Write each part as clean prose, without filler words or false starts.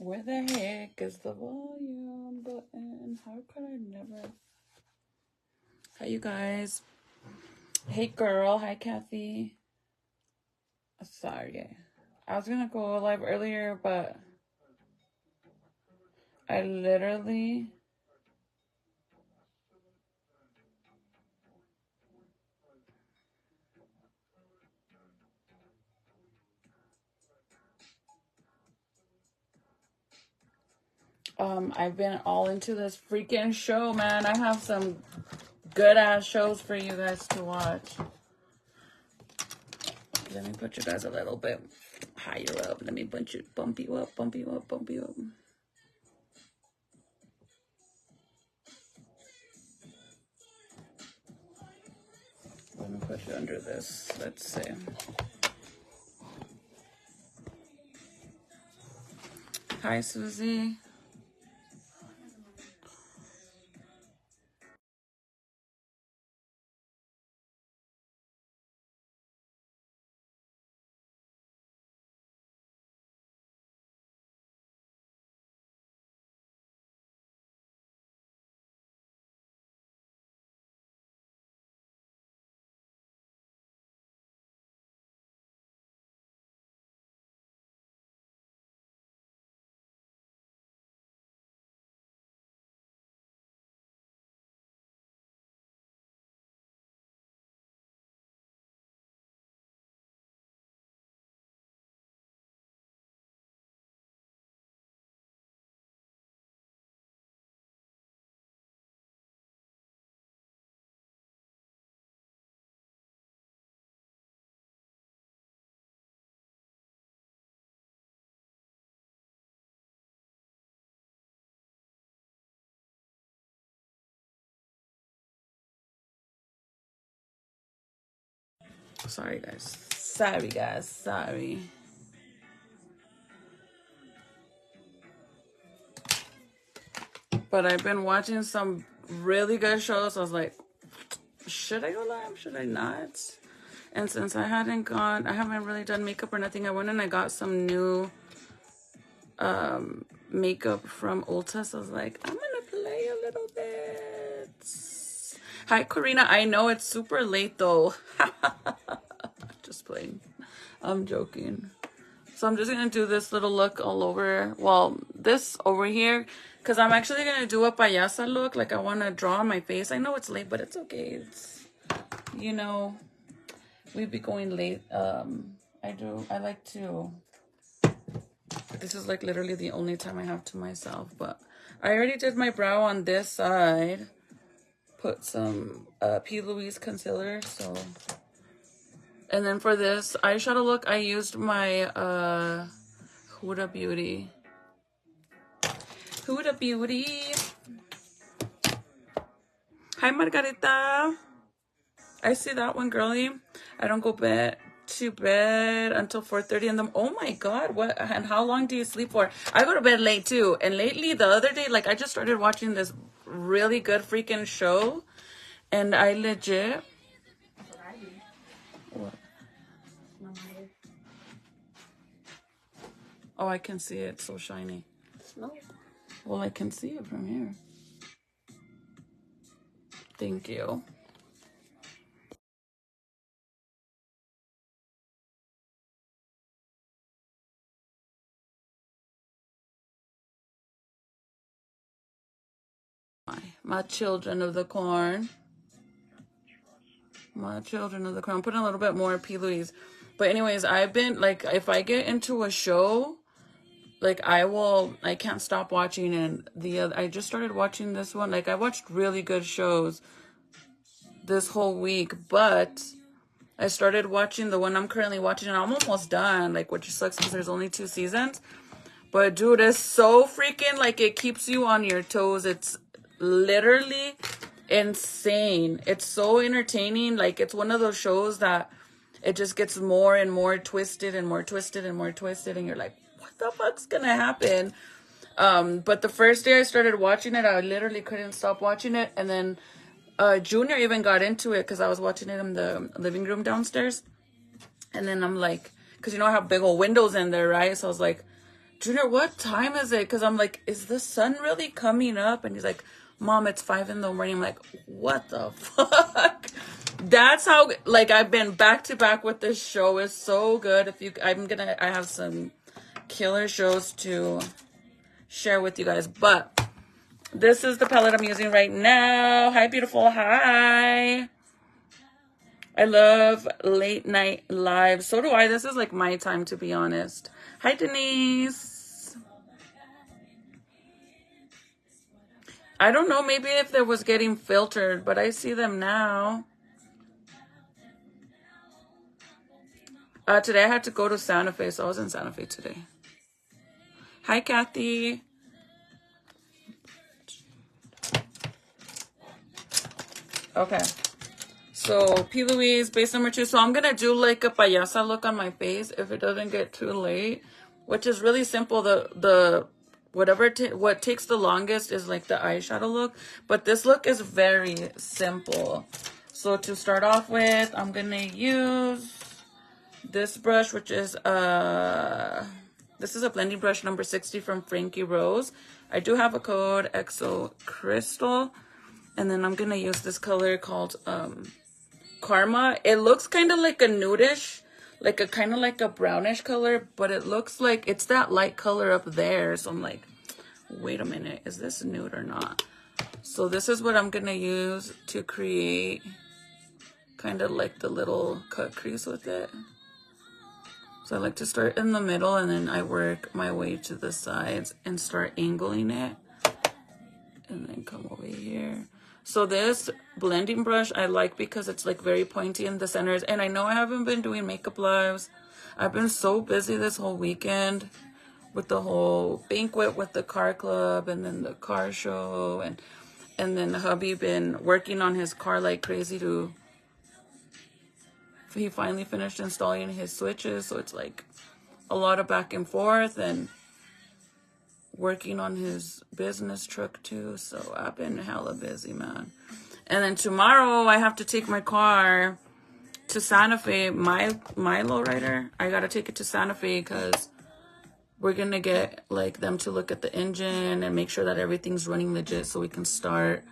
Where the heck is the volume button? How could I never? Hi, you guys. Hey, girl. Hi, Kathy. Sorry. I was gonna go live earlier, but I literally... I've been all into this freaking show, man. I have some good-ass shows for you guys to watch. Let me put you guys a little bit higher up. Let me bump you up. Let me put you under this. Let's see. Hi, Susie. Sorry, guys. Sorry. But I've been watching some really good shows. I was like, should I go live? Should I not? And since I haven't really done makeup or nothing, I went and I got some new makeup from Ulta. So I was like, I'm gonna play a little bit. Hi, Karina. I know it's super late though. Just playing. I'm joking. So I'm just gonna do this little look all over. Well, this over here, because I'm actually gonna do a payasa look. Like I want to draw on my face. I know it's late, but it's okay. It's, you know, we'd be going late. I like to. This is like literally the only time I have to myself. But I already did my brow on this side. Put some P. Louise concealer. So. And then for this eyeshadow look, I used my Huda Beauty. Hi, Margarita. I see that one, girlie. I don't go to bed until 4:30 in the... Oh, my God. What? And how long do you sleep for? I go to bed late, too. And lately, the other day, like, I just started watching this really good freaking show. And I legit... What? Oh, I can see it. It's so shiny. No. Well, I can see it from here. Thank you. My children of the corn. My children of the corn. I'm putting a little bit more P. Louise. But anyways, I've been, like, if I get into a show, like, I can't stop watching. And I just started watching this one. Like, I watched really good shows this whole week. But I started watching the one I'm currently watching. And I'm almost done. Like, which sucks because there's only 2 seasons. But, dude, it's so freaking, like, it keeps you on your toes. It's literally insane. It's so entertaining. Like, it's one of those shows that it just gets more and more twisted and more twisted and more twisted. And you're like, what the fuck's gonna happen? But the first day I started watching it, I literally couldn't stop watching it. And then Junior even got into it because I was watching it in the living room downstairs. And then I'm like, because you know I have big old windows in there, right? So I was like, Junior, what time is it? Because I'm like, is the sun really coming up? And he's like, Mom, it's 5 in the morning. I'm like, what the fuck? That's how, like, I've been back to back with this show. It's so good. I have some killer shows to share with you guys. But this is the palette I'm using right now. Hi, beautiful. Hi. I love late night live. So do I. This is like my time, to be honest. Hi, Denise. I don't know, maybe if there was getting filtered, but I see them now. Today I had to go to Santa Fe, so I was in Santa Fe today. Hi, Kathy. Okay. So, P. Louise, base number 2. So, I'm going to do like a payasa look on my face if it doesn't get too late, which is really simple. What takes the longest is like the eyeshadow look, but this look is very simple. So, to start off with, I'm going to use this brush, which is this is a blending brush number 60 from Frankie Rose. I do have a code EXO Crystal, and then I'm going to use this color called Karma. It looks kind of like a nudish, like a kind of like a brownish color, but it looks like it's that light color up there. So I'm like, wait a minute, is this nude or not? So this is what I'm gonna use to create kind of like the little cut crease with it. So I like to start in the middle and then I work my way to the sides and start angling it, and then come over here. So this blending brush I like because it's like very pointy in the centers. And I know I haven't been doing makeup lives. I've been so busy this whole weekend with the whole banquet with the car club and then the car show. And then hubby been working on his car like crazy he finally finished installing his switches. So it's like a lot of back and forth and working on his business truck too. So I've been hella busy, man. And then tomorrow I have to take my car to Santa Fe, my lowrider. I gotta take it to Santa Fe because we're gonna get like them to look at the engine and make sure that everything's running legit so we can start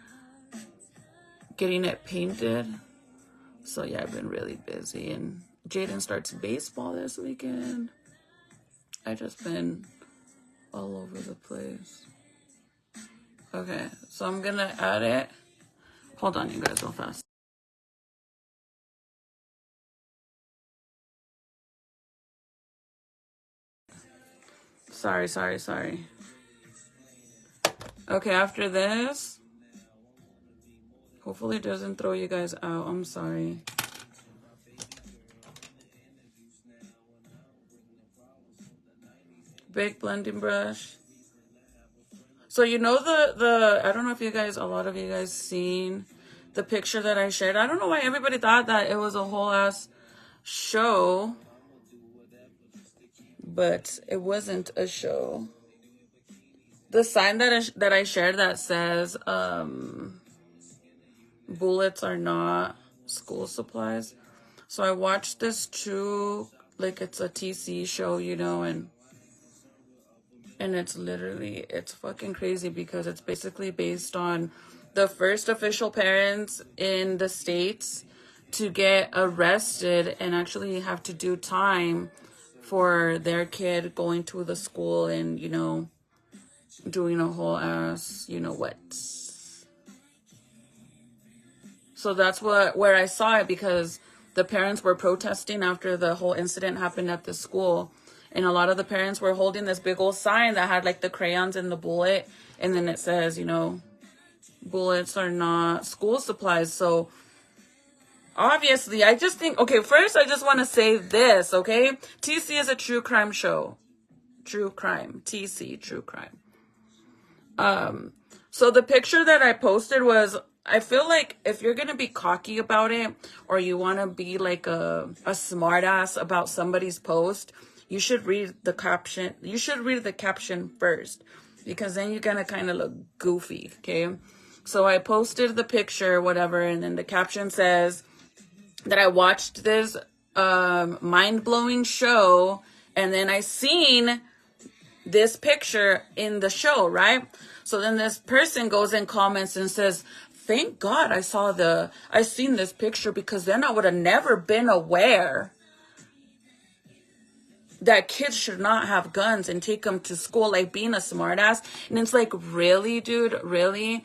getting it painted. So yeah, I've been really busy, and Jaden starts baseball this weekend. I just been all over the place. Okay, so I'm gonna add it. Hold on, you guys, real fast. Sorry. Okay, after this, hopefully it doesn't throw you guys out. I'm sorry. Big blending brush. So you know the I don't know if a lot of you guys seen the picture that I shared. I don't know why everybody thought that it was a whole ass show, but it wasn't a show. The sign that I shared that says bullets are not school supplies. So I watched this true, like it's a TC show, you know, and it's fucking crazy because it's basically based on the first official parents in the States to get arrested and actually have to do time for their kid going to the school and, you know, doing a whole ass, you know what. So that's where I saw it, because the parents were protesting after the whole incident happened at the school. And a lot of the parents were holding this big old sign that had like the crayons and the bullet. And then it says, you know, bullets are not school supplies. So obviously, I just think, okay, first I just want to say this, okay? TC is a true crime show. True crime. TC, true crime. So the picture that I posted was, I feel like if you're going to be cocky about it, or you want to be like a smart ass about somebody's post, you should read the caption. You should read the caption first, because then you're going to kind of look goofy, okay? So I posted the picture, whatever, and then the caption says that I watched this mind-blowing show, and then I seen this picture in the show, right? So then this person goes and comments and says, thank God I seen this picture, because then I would have never been aware that kids should not have guns and take them to school, like being a smartass. And it's like, really, dude, really?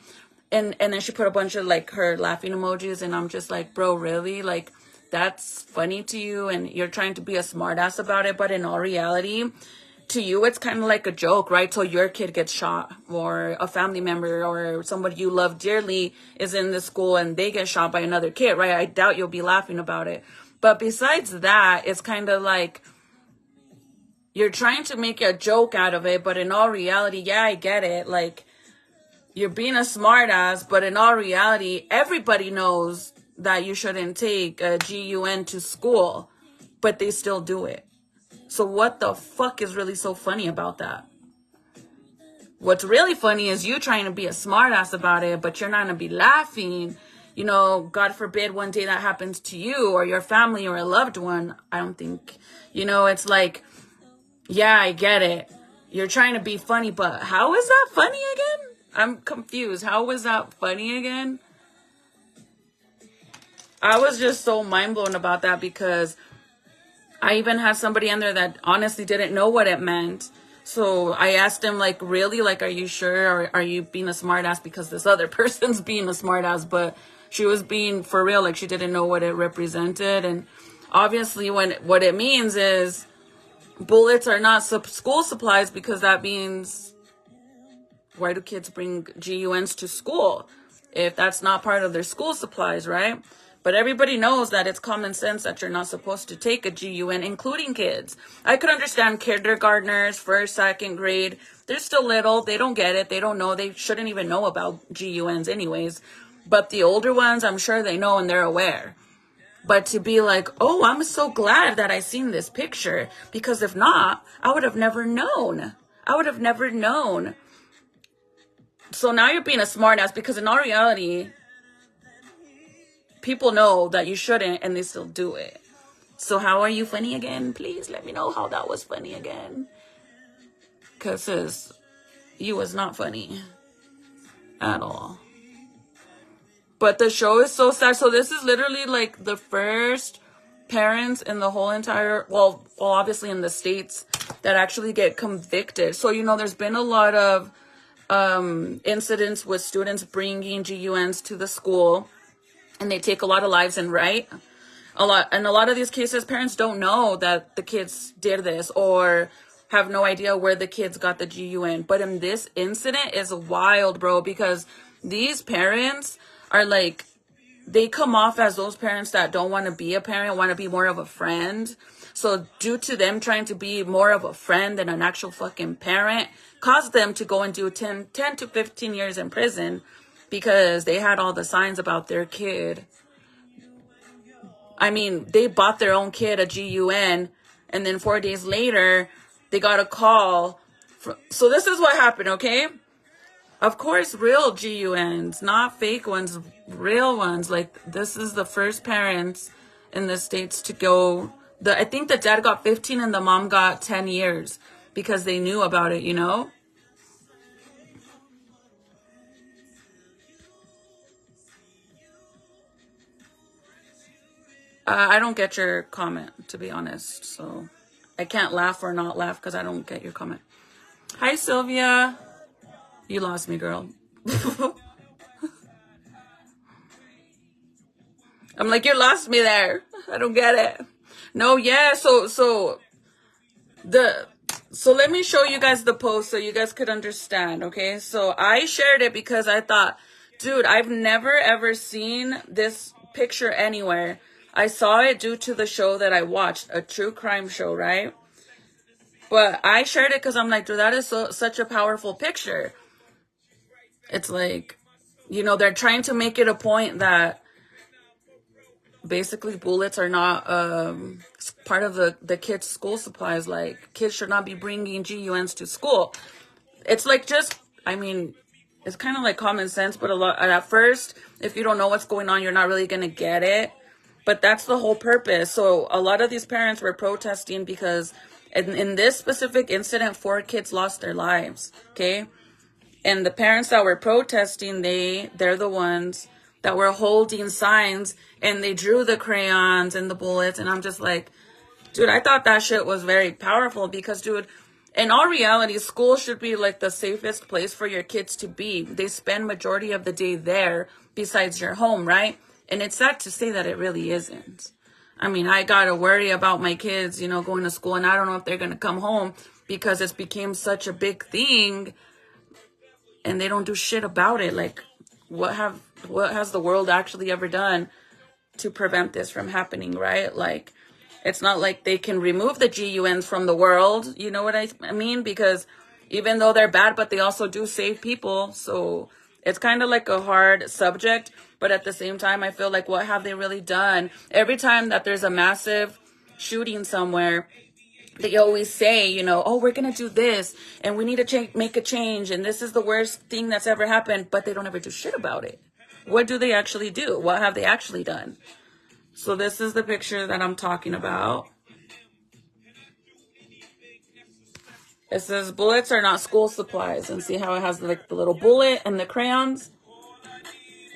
And then she put a bunch of like her laughing emojis, and I'm just like, bro, really? Like, that's funny to you, and you're trying to be a smartass about it, but in all reality, to you, it's kind of like a joke, right? So your kid gets shot, or a family member or somebody you love dearly is in the school and they get shot by another kid, right? I doubt you'll be laughing about it. But besides that, it's kind of like you're trying to make a joke out of it, but in all reality, yeah, I get it. Like, you're being a smartass, but in all reality, everybody knows that you shouldn't take a GUN to school, but they still do it. So what the fuck is really so funny about that? What's really funny is you trying to be a smartass about it, but you're not going to be laughing. You know, God forbid one day that happens to you or your family or a loved one. I don't think, it's like, yeah, I get it. You're trying to be funny, but how is that funny again? I'm confused. How was that funny again? I was just so mind blown about that, because I even had somebody in there that honestly didn't know what it meant. So I asked him, like, really? Like, are you sure? Or are you being a smartass because this other person's being a smartass? But she was being for real. Like, she didn't know what it represented. And obviously what it means is bullets are not school supplies, because that means, why do kids bring GUNs to school if that's not part of their school supplies, right? But everybody knows that it's common sense that you're not supposed to take a GUN, including kids. I could understand kindergartners, first, second grade. They're still little. They don't get it. They don't know. They shouldn't even know about GUNs anyways. But the older ones, I'm sure they know and they're aware. But to be like, oh, I'm so glad that I seen this picture, because if not, I would have never known. I would have never known. So now you're being a smartass, because in all reality, people know that you shouldn't and they still do it. So how are you funny again? Please let me know how that was funny again. Because sis, you was not funny at all. But the show is so sad. So this is literally like the first parents in the whole entire, well, obviously in the States, that actually get convicted. So, there's been a lot of incidents with students bringing GUNs to the school, and they take a lot of lives, and a lot of these cases, parents don't know that the kids did this, or have no idea where the kids got the GUN. But in this incident is wild, bro, because these parents are like, they come off as those parents that don't want to be a parent, want to be more of a friend. So due to them trying to be more of a friend than an actual fucking parent, caused them to go and do 10 to 15 years in prison, because they had all the signs about their kid. I mean, they bought their own kid a GUN, and then 4 days later, they got a call. So this is what happened, okay? Of course, real GUNs, not fake ones, real ones. Like, this is the first parents in the States to go. I think the dad got 15 and the mom got 10 years because they knew about it, I don't get your comment, to be honest. So I can't laugh or not laugh because I don't get your comment. Hi, Sylvia. You lost me, girl. I'm like, you lost me there. I don't get it. No, yeah. So let me show you guys the post so you guys could understand. Okay. So I shared it because I thought, dude, I've never ever seen this picture anywhere. I saw it due to the show that I watched, a true crime show, right? But I shared it because I'm like, dude, that is such a powerful picture. It's like, they're trying to make it a point that basically bullets are not part of the kids' school supplies. Like, kids should not be bringing GUNs to school. It's like it's kind of like common sense, but at first, if you don't know what's going on, you're not really going to get it. But that's the whole purpose. So a lot of these parents were protesting because in this specific incident, 4 kids lost their lives. Okay. And the parents that were protesting, they're the ones that were holding signs, and they drew the crayons and the bullets. And I'm just like, dude, I thought that shit was very powerful because, dude, in all reality, school should be like the safest place for your kids to be. They spend majority of the day there besides your home, right? And it's sad to say that it really isn't. I mean, I got to worry about my kids, you know, going to school, and I don't know if they're going to come home because it's became such a big thing and they don't do shit about it. Like, what has the world actually ever done to prevent this from happening, right? Like, it's not like they can remove the GUNs from the world. You know what I mean? Because even though they're bad, but they also do save people. So it's kind of like a hard subject. But at the same time, I feel like, what have they really done? Every time that there's a massive shooting somewhere, they always say, you know, oh, we're going to do this and we need to make a change. And this is the worst thing that's ever happened. But they don't ever do shit about it. What do they actually do? What have they actually done? So this is the picture that I'm talking about. It says bullets are not school supplies. And see how it has like the little bullet and the crayons?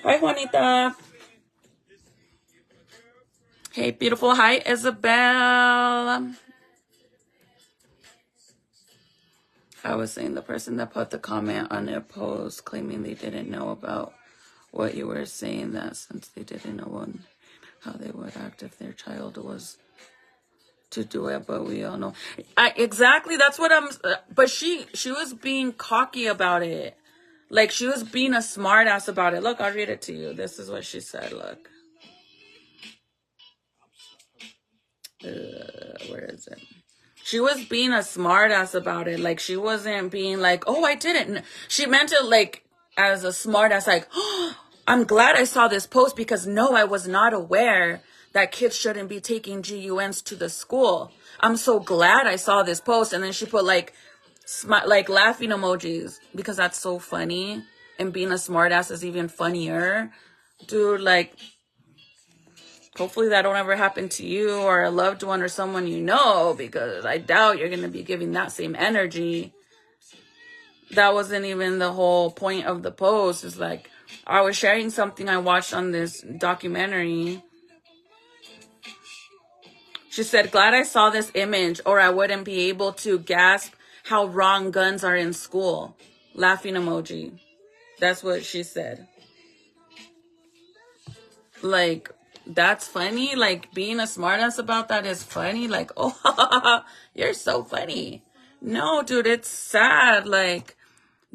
Hi, Juanita. Hey, beautiful. Hi, Isabel. I was saying the person that put the comment on their post claiming they didn't know about what you were saying, that since they didn't know how they would act if their child was to do it, but we all know. Exactly, that's what I'm, but she was being cocky about it. Like, she was being a smart ass about it. Look, I'll read it to you. This is what she said, look. Where is it? She was being a smart ass about it. Like, she wasn't being like, oh, I didn't. She meant it like as a smart ass, like, oh, I'm glad I saw this post because no, I was not aware that kids shouldn't be taking GUNs to the school. I'm so glad I saw this post. And then she put like laughing emojis because that's so funny. And being a smart ass is even funnier. Dude, like, hopefully that don't ever happen to you or a loved one or someone you know, because I doubt you're going to be giving that same energy. That wasn't even the whole point of the post. It's like, I was sharing something I watched on this documentary. She said, glad I saw this image or I wouldn't be able to grasp how wrong guns are in school. Laughing emoji. That's what she said. Like, that's funny. Like, being a smartass about that is funny. Like, oh, you're so funny. No, dude, it's sad. Like,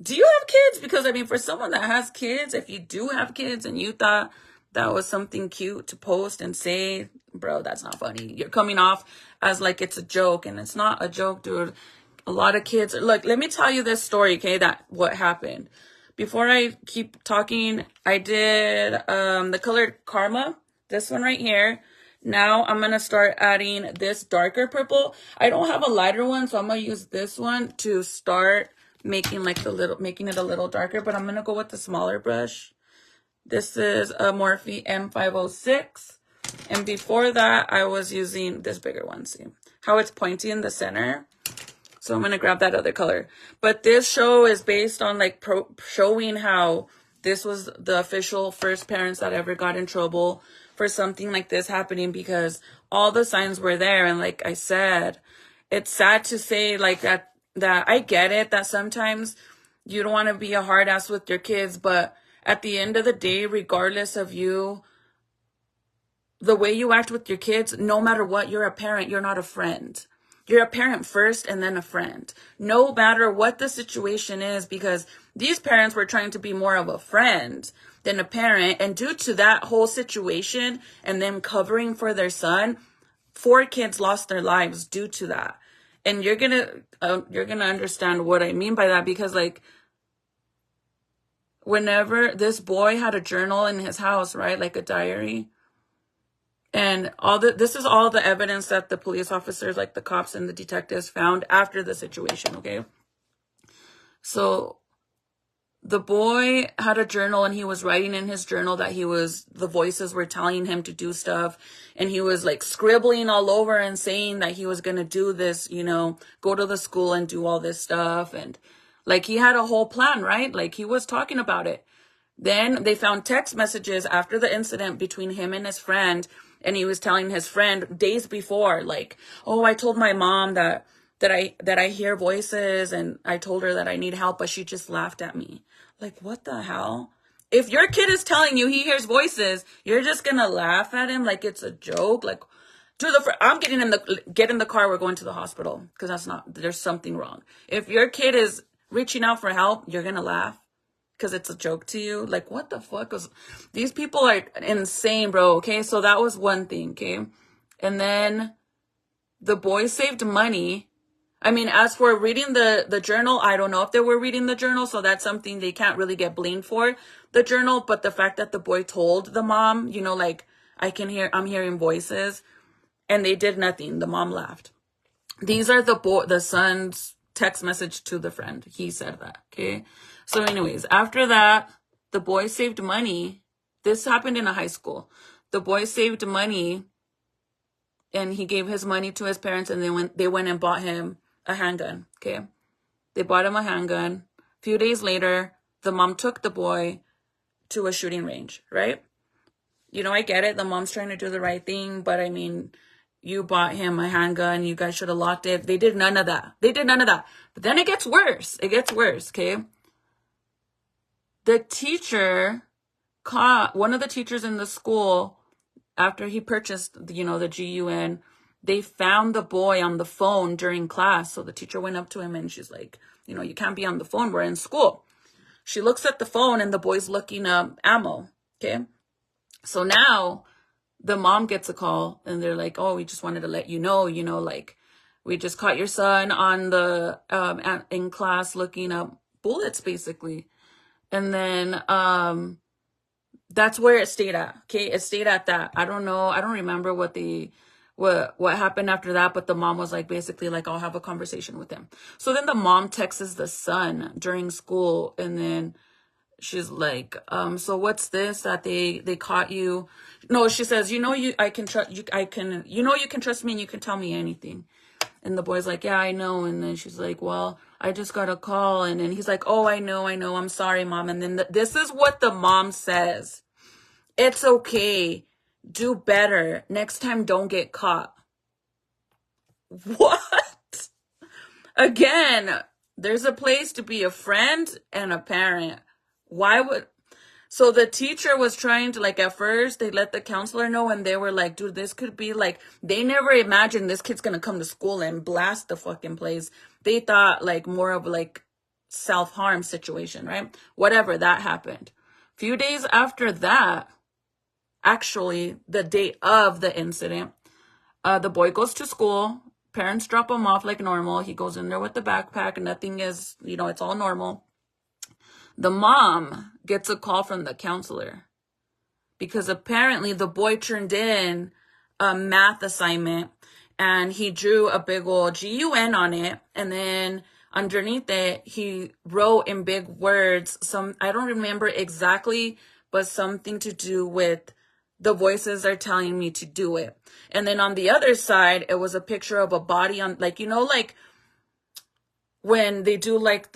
do you have kids? Because, I mean, for someone that has kids, if you do have kids and you thought that was something cute to post and say, bro, that's not funny. You're coming off as like it's a joke, and it's not a joke, dude. A lot of kids, look, let me tell you this story, okay, that what happened. Before I keep talking, I did the colored Karma, this one right here. Now I'm going to start adding this darker purple. I don't have a lighter one, so I'm going to use this one to start making like making it a little darker, but I'm going to go with the smaller brush. This is a Morphe M506. And before that, I was using this bigger one. See how it's pointy in the center? So I'm going to grab that other color. But this show is based on like showing how this was the official first parents that ever got in trouble for something like this happening, because all the signs were there. And like I said, it's sad to say like that I get it, that sometimes you don't want to be a hard ass with your kids, but at the end of the day, regardless of you, the way you act with your kids, no matter what, you're a parent, you're not a friend. You're a parent first and then a friend. No matter what the situation is, because these parents were trying to be more of a friend than a parent. And due to that whole situation and them covering for their son, 4 kids lost their lives due to that. And you're gonna understand what I mean by that, because like, whenever this boy had a journal in his house, right, like a diary, and this is all the evidence that the police officers, like the cops and the detectives, found after the situation, okay? So the boy had a journal and he was writing in his journal that the voices were telling him to do stuff. And he was like scribbling all over and saying that he was going to do this, go to the school and do all this stuff. And like he had a whole plan, right? Like he was talking about it. Then they found text messages after the incident between him and his friend. And he was telling his friend days before, like, oh, I told my mom that I hear voices and I told her that I need help, but she just laughed at me. Like, what the hell? If your kid is telling you he hears voices, you're just gonna laugh at him like it's a joke. Like, I'm get in the car. We're going to the hospital because there's something wrong. If your kid is reaching out for help, you're gonna laugh because it's a joke to you. Like, what the fuck these people are insane, bro. Okay, so that was one thing. Okay, and then the boy saved money. I mean, as for reading the journal, I don't know if they were reading the journal, so that's something they can't really get blamed for, the journal. But the fact that the boy told the mom, like, I'm hearing voices, and they did nothing. The mom laughed. These are the son's text message to the friend. He said that, okay? So anyways, after that, the boy saved money. This happened in a high school. The boy saved money, and he gave his money to his parents, and they went and bought him a handgun, okay? They bought him a handgun. A few days later, the mom took the boy to a shooting range, right? I get it. The mom's trying to do the right thing, but I mean, you bought him a handgun. You guys should have locked it. They did none of that. But then it gets worse. Okay? The teacher caught one of the teachers in the school after he purchased, the GUN. They found the boy on the phone during class. So the teacher went up to him and she's like, you can't be on the phone. We're in school. She looks at the phone and the boy's looking up ammo. Okay. So now the mom gets a call and they're like, oh, we just wanted to let you know, like we just caught your son on in class looking up bullets, basically. And then, that's where it stayed at. Okay. It stayed at that. I don't know. I don't remember what happened after that, but the mom was like, basically like, I'll have a conversation with him. So then the mom texts the son during school, and then she's like, so what's this that they caught you? No, she says, you can trust me and you can tell me anything. And the boy's like, yeah, I know. And then she's like, well, I just got a call. And then he's like, oh, I know. I'm sorry, mom. And then this is what the mom says. It's okay. Do better. Next time, don't get caught. What? Again, there's a place to be a friend and a parent. So the teacher was trying to, like, at first, they let the counselor know, and they were like, dude, this could be, like, they never imagined this kid's gonna come to school and blast the fucking place. They thought, like, more of, like, self-harm situation, right? Whatever, that happened. Few days after that, actually, the day of the incident, the boy goes to school. Parents drop him off like normal. He goes in there with the backpack. Nothing is, it's all normal. The mom gets a call from the counselor because apparently the boy turned in a math assignment and he drew a big old GUN on it. And then underneath it, he wrote in big words, I don't remember exactly, but something to do with the voices are telling me to do it. And then on the other side, it was a picture of a body on, like, like when they do like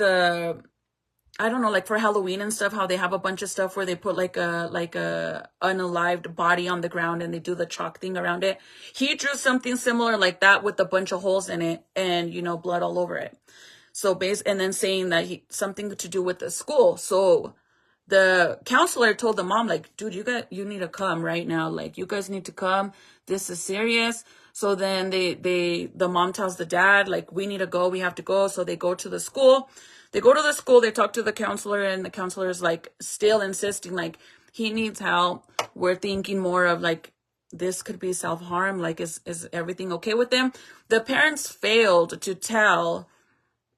I don't know, like for Halloween and stuff, how they have a bunch of stuff where they put like a unalived body on the ground and they do the chalk thing around it. He drew something similar like that with a bunch of holes in it and, blood all over it. So and then saying that something to do with the school. So the counselor told the mom, like, dude, you need to come right now. Like, you guys need to come. This is serious. So then the mom tells the dad, like, we need to go. We have to go. So they go to the school. They go to the school, they talk to the counselor, and the counselor is like still insisting, like, he needs help. We're thinking more of like, this could be self-harm. Like, is everything okay with them? The parents failed to tell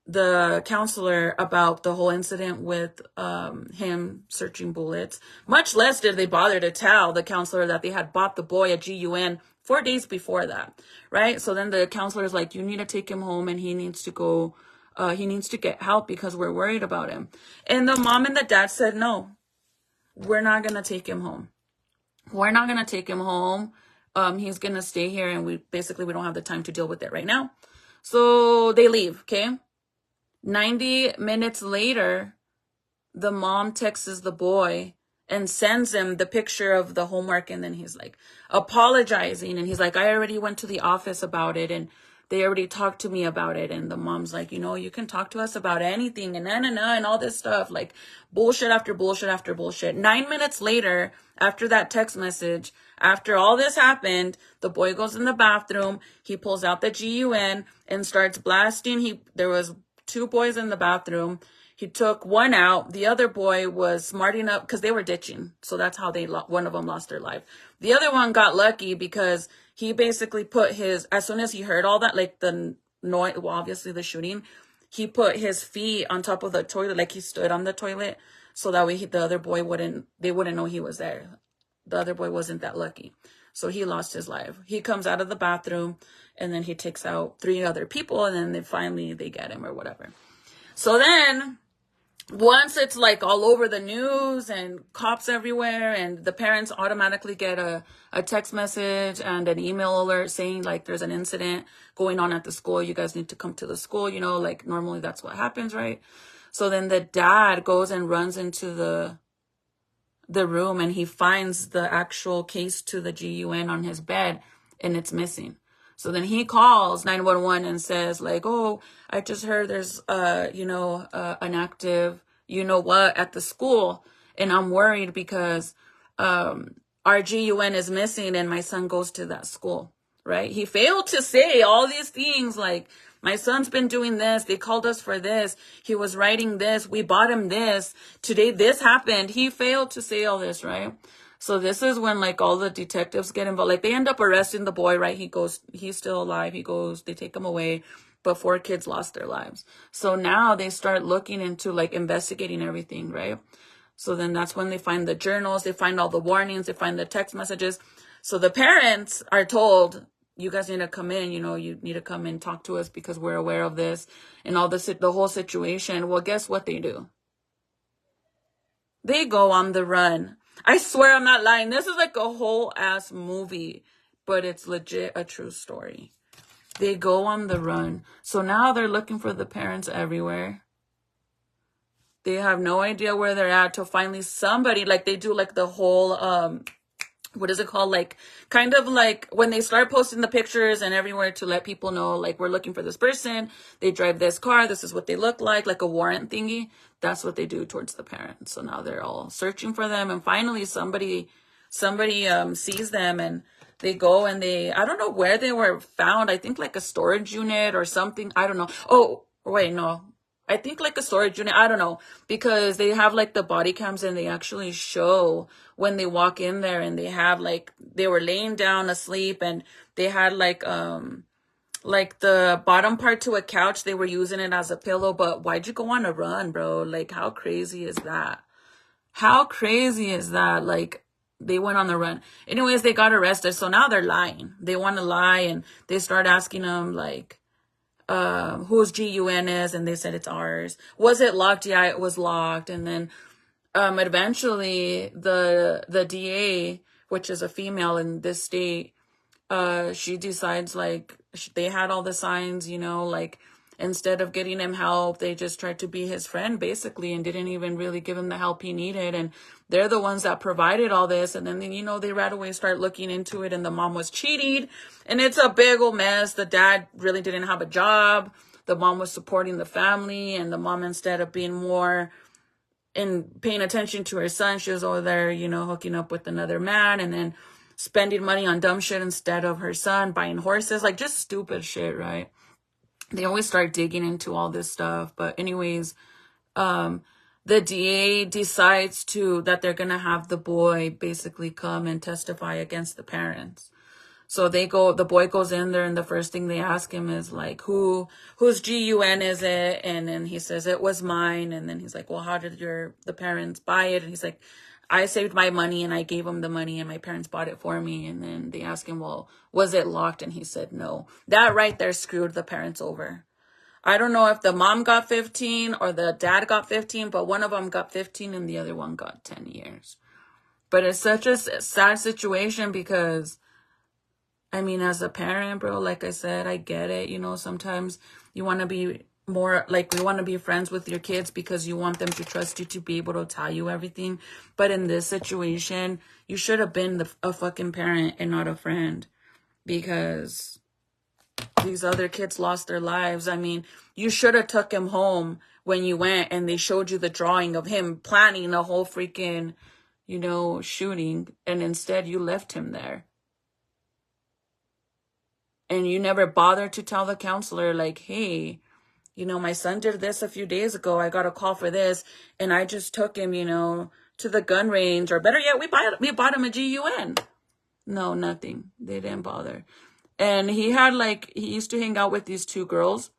the counselor about the whole incident with him searching bullets. Much less did they bother to tell the counselor that they had bought the boy a GUN 4 days before that, right? So then the counselor is like, you need to take him home and he needs to go he needs to get help because we're worried about him. And the mom and the dad said, no, we're not going to take him home. We're not going to take him home. He's going to stay here, and we don't have the time to deal with it right now. So they leave, okay? 90 minutes later, the mom texts the boy and sends him the picture of the homework, and then he's like apologizing, and he's like, I already went to the office about it, and they already talked to me about it. And the mom's like, you can talk to us about anything, and and all this stuff, like bullshit after bullshit after bullshit. 9 minutes later, after that text message, after all this happened, the boy goes in the bathroom, he pulls out the GUN and starts blasting. There was 2 boys in the bathroom. He took one out. The other boy was smart enough because they were ditching. So that's how one of them lost their life. The other one got lucky because he basically put as soon as he heard all that, like the noise, well, obviously the shooting, he put his feet on top of the toilet, like he stood on the toilet. So that way the other boy they wouldn't know he was there. The other boy wasn't that lucky. So he lost his life. He comes out of the bathroom, and then he takes out 3 other people, and then they get him or whatever. So then, once it's like all over the news and cops everywhere, and the parents automatically get a text message and an email alert saying like there's an incident going on at the school, you guys need to come to the school, like normally that's what happens, right? So then the dad goes and runs into the room, and he finds the actual case to the GUN on his bed, and it's missing. So then he calls 911 and says like, oh, I just heard there's, an active, at the school. And I'm worried because our GUN is missing and my son goes to that school, right? He failed to say all these things like, my son's been doing this. They called us for this. He was writing this. We bought him this. Today this happened. He failed to say all this, right? So this is when like all the detectives get involved. Like they end up arresting the boy, right? He's still alive. They take him away, but 4 kids lost their lives. So now they start looking into like investigating everything, right? So then that's when they find the journals, they find all the warnings, they find the text messages. So the parents are told, you guys need to come in, you need to come and talk to us because we're aware of this and all this, the whole situation. Well, guess what they do? They go on the run. I swear I'm not lying. This is like a whole ass movie, but it's legit a true story. They go on the run. So now they're looking for the parents everywhere. They have no idea where they're at till finally somebody, like they do like the whole, what is it called? Like kind of like when they start posting the pictures and everywhere to let people know, like we're looking for this person. They drive this car. This is what they look like a warrant thingy. That's what they do towards the parents. So now they're all searching for them. And finally somebody sees them, and they go and I don't know where they were found. I think like a storage unit or something. I don't know. Oh, wait, no. I think like a storage unit. I don't know, because they have like the body cams and they actually show when they walk in there, and they have like, they were laying down asleep, and they had like the bottom part to a couch. They were using it as a pillow. But why'd you go on a run, bro? Like how crazy is that? How crazy is that? Like they went on the run. Anyways, they got arrested. So now they're lying. They want to lie, and they start asking them like, whose GUN is, and they said it's ours. Was it locked? Yeah, it was locked. And then eventually the DA, which is a female in this state, she decides like they had all the signs, like instead of getting him help, they just tried to be his friend basically and didn't even really give him the help he needed. And they're the ones that provided all this. And then, they right away start looking into it, and the mom was cheated, and it's a big old mess. The dad really didn't have a job. The mom was supporting the family, and the mom, instead of being more in paying attention to her son, she was over there, hooking up with another man, and then spending money on dumb shit instead of her son, buying horses, like just stupid shit, right? They always start digging into all this stuff. But anyways, the DA decides that they're going to have the boy basically come and testify against the parents. So the boy goes in there, and the first thing they ask him is like, whose GUN is it? And then he says, it was mine. And then he's like, well, how did the parents buy it? And he's like, I saved my money and I gave them the money and my parents bought it for me. And then they ask him, well, was it locked? And he said, no. That right there screwed the parents over. I don't know if the mom got 15 or the dad got 15, but one of them got 15 and the other one got 10 years. But it's such a sad situation because, I mean, as a parent, bro, like I said, I get it. You know, sometimes you want to be more, like, you want to be friends with your kids because you want them to trust you to be able to tell you everything. But in this situation, you should have been a fucking parent and not a friend, because these other kids lost their lives. I mean, you should have took him home when you went and they showed you the drawing of him planning the whole freaking, you know, shooting, and instead you left him there. And you never bothered to tell the counselor, like, hey, you know, my son did this a few days ago. I got a call for this, and I just took him, you know, to the gun range, or better yet, we bought him a GUN. No, nothing. They didn't bother. And he used to hang out with these two girls,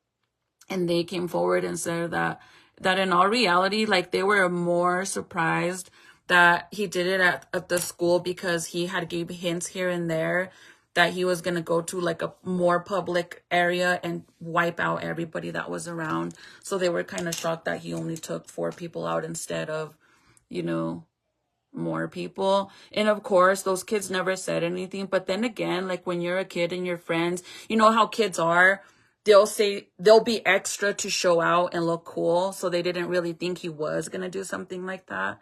and they came forward and said that in all reality, like, they were more surprised that he did it at the school because he had gave hints here and there that he was going to go to like a more public area and wipe out everybody that was around. So they were kind of shocked that he only took 4 people out instead of, you know, more people. And of course, those kids never said anything. But then again, like, when you're a kid and your friends, you know how kids are, they'll be extra to show out and look cool. So they didn't really think he was going to do something like that.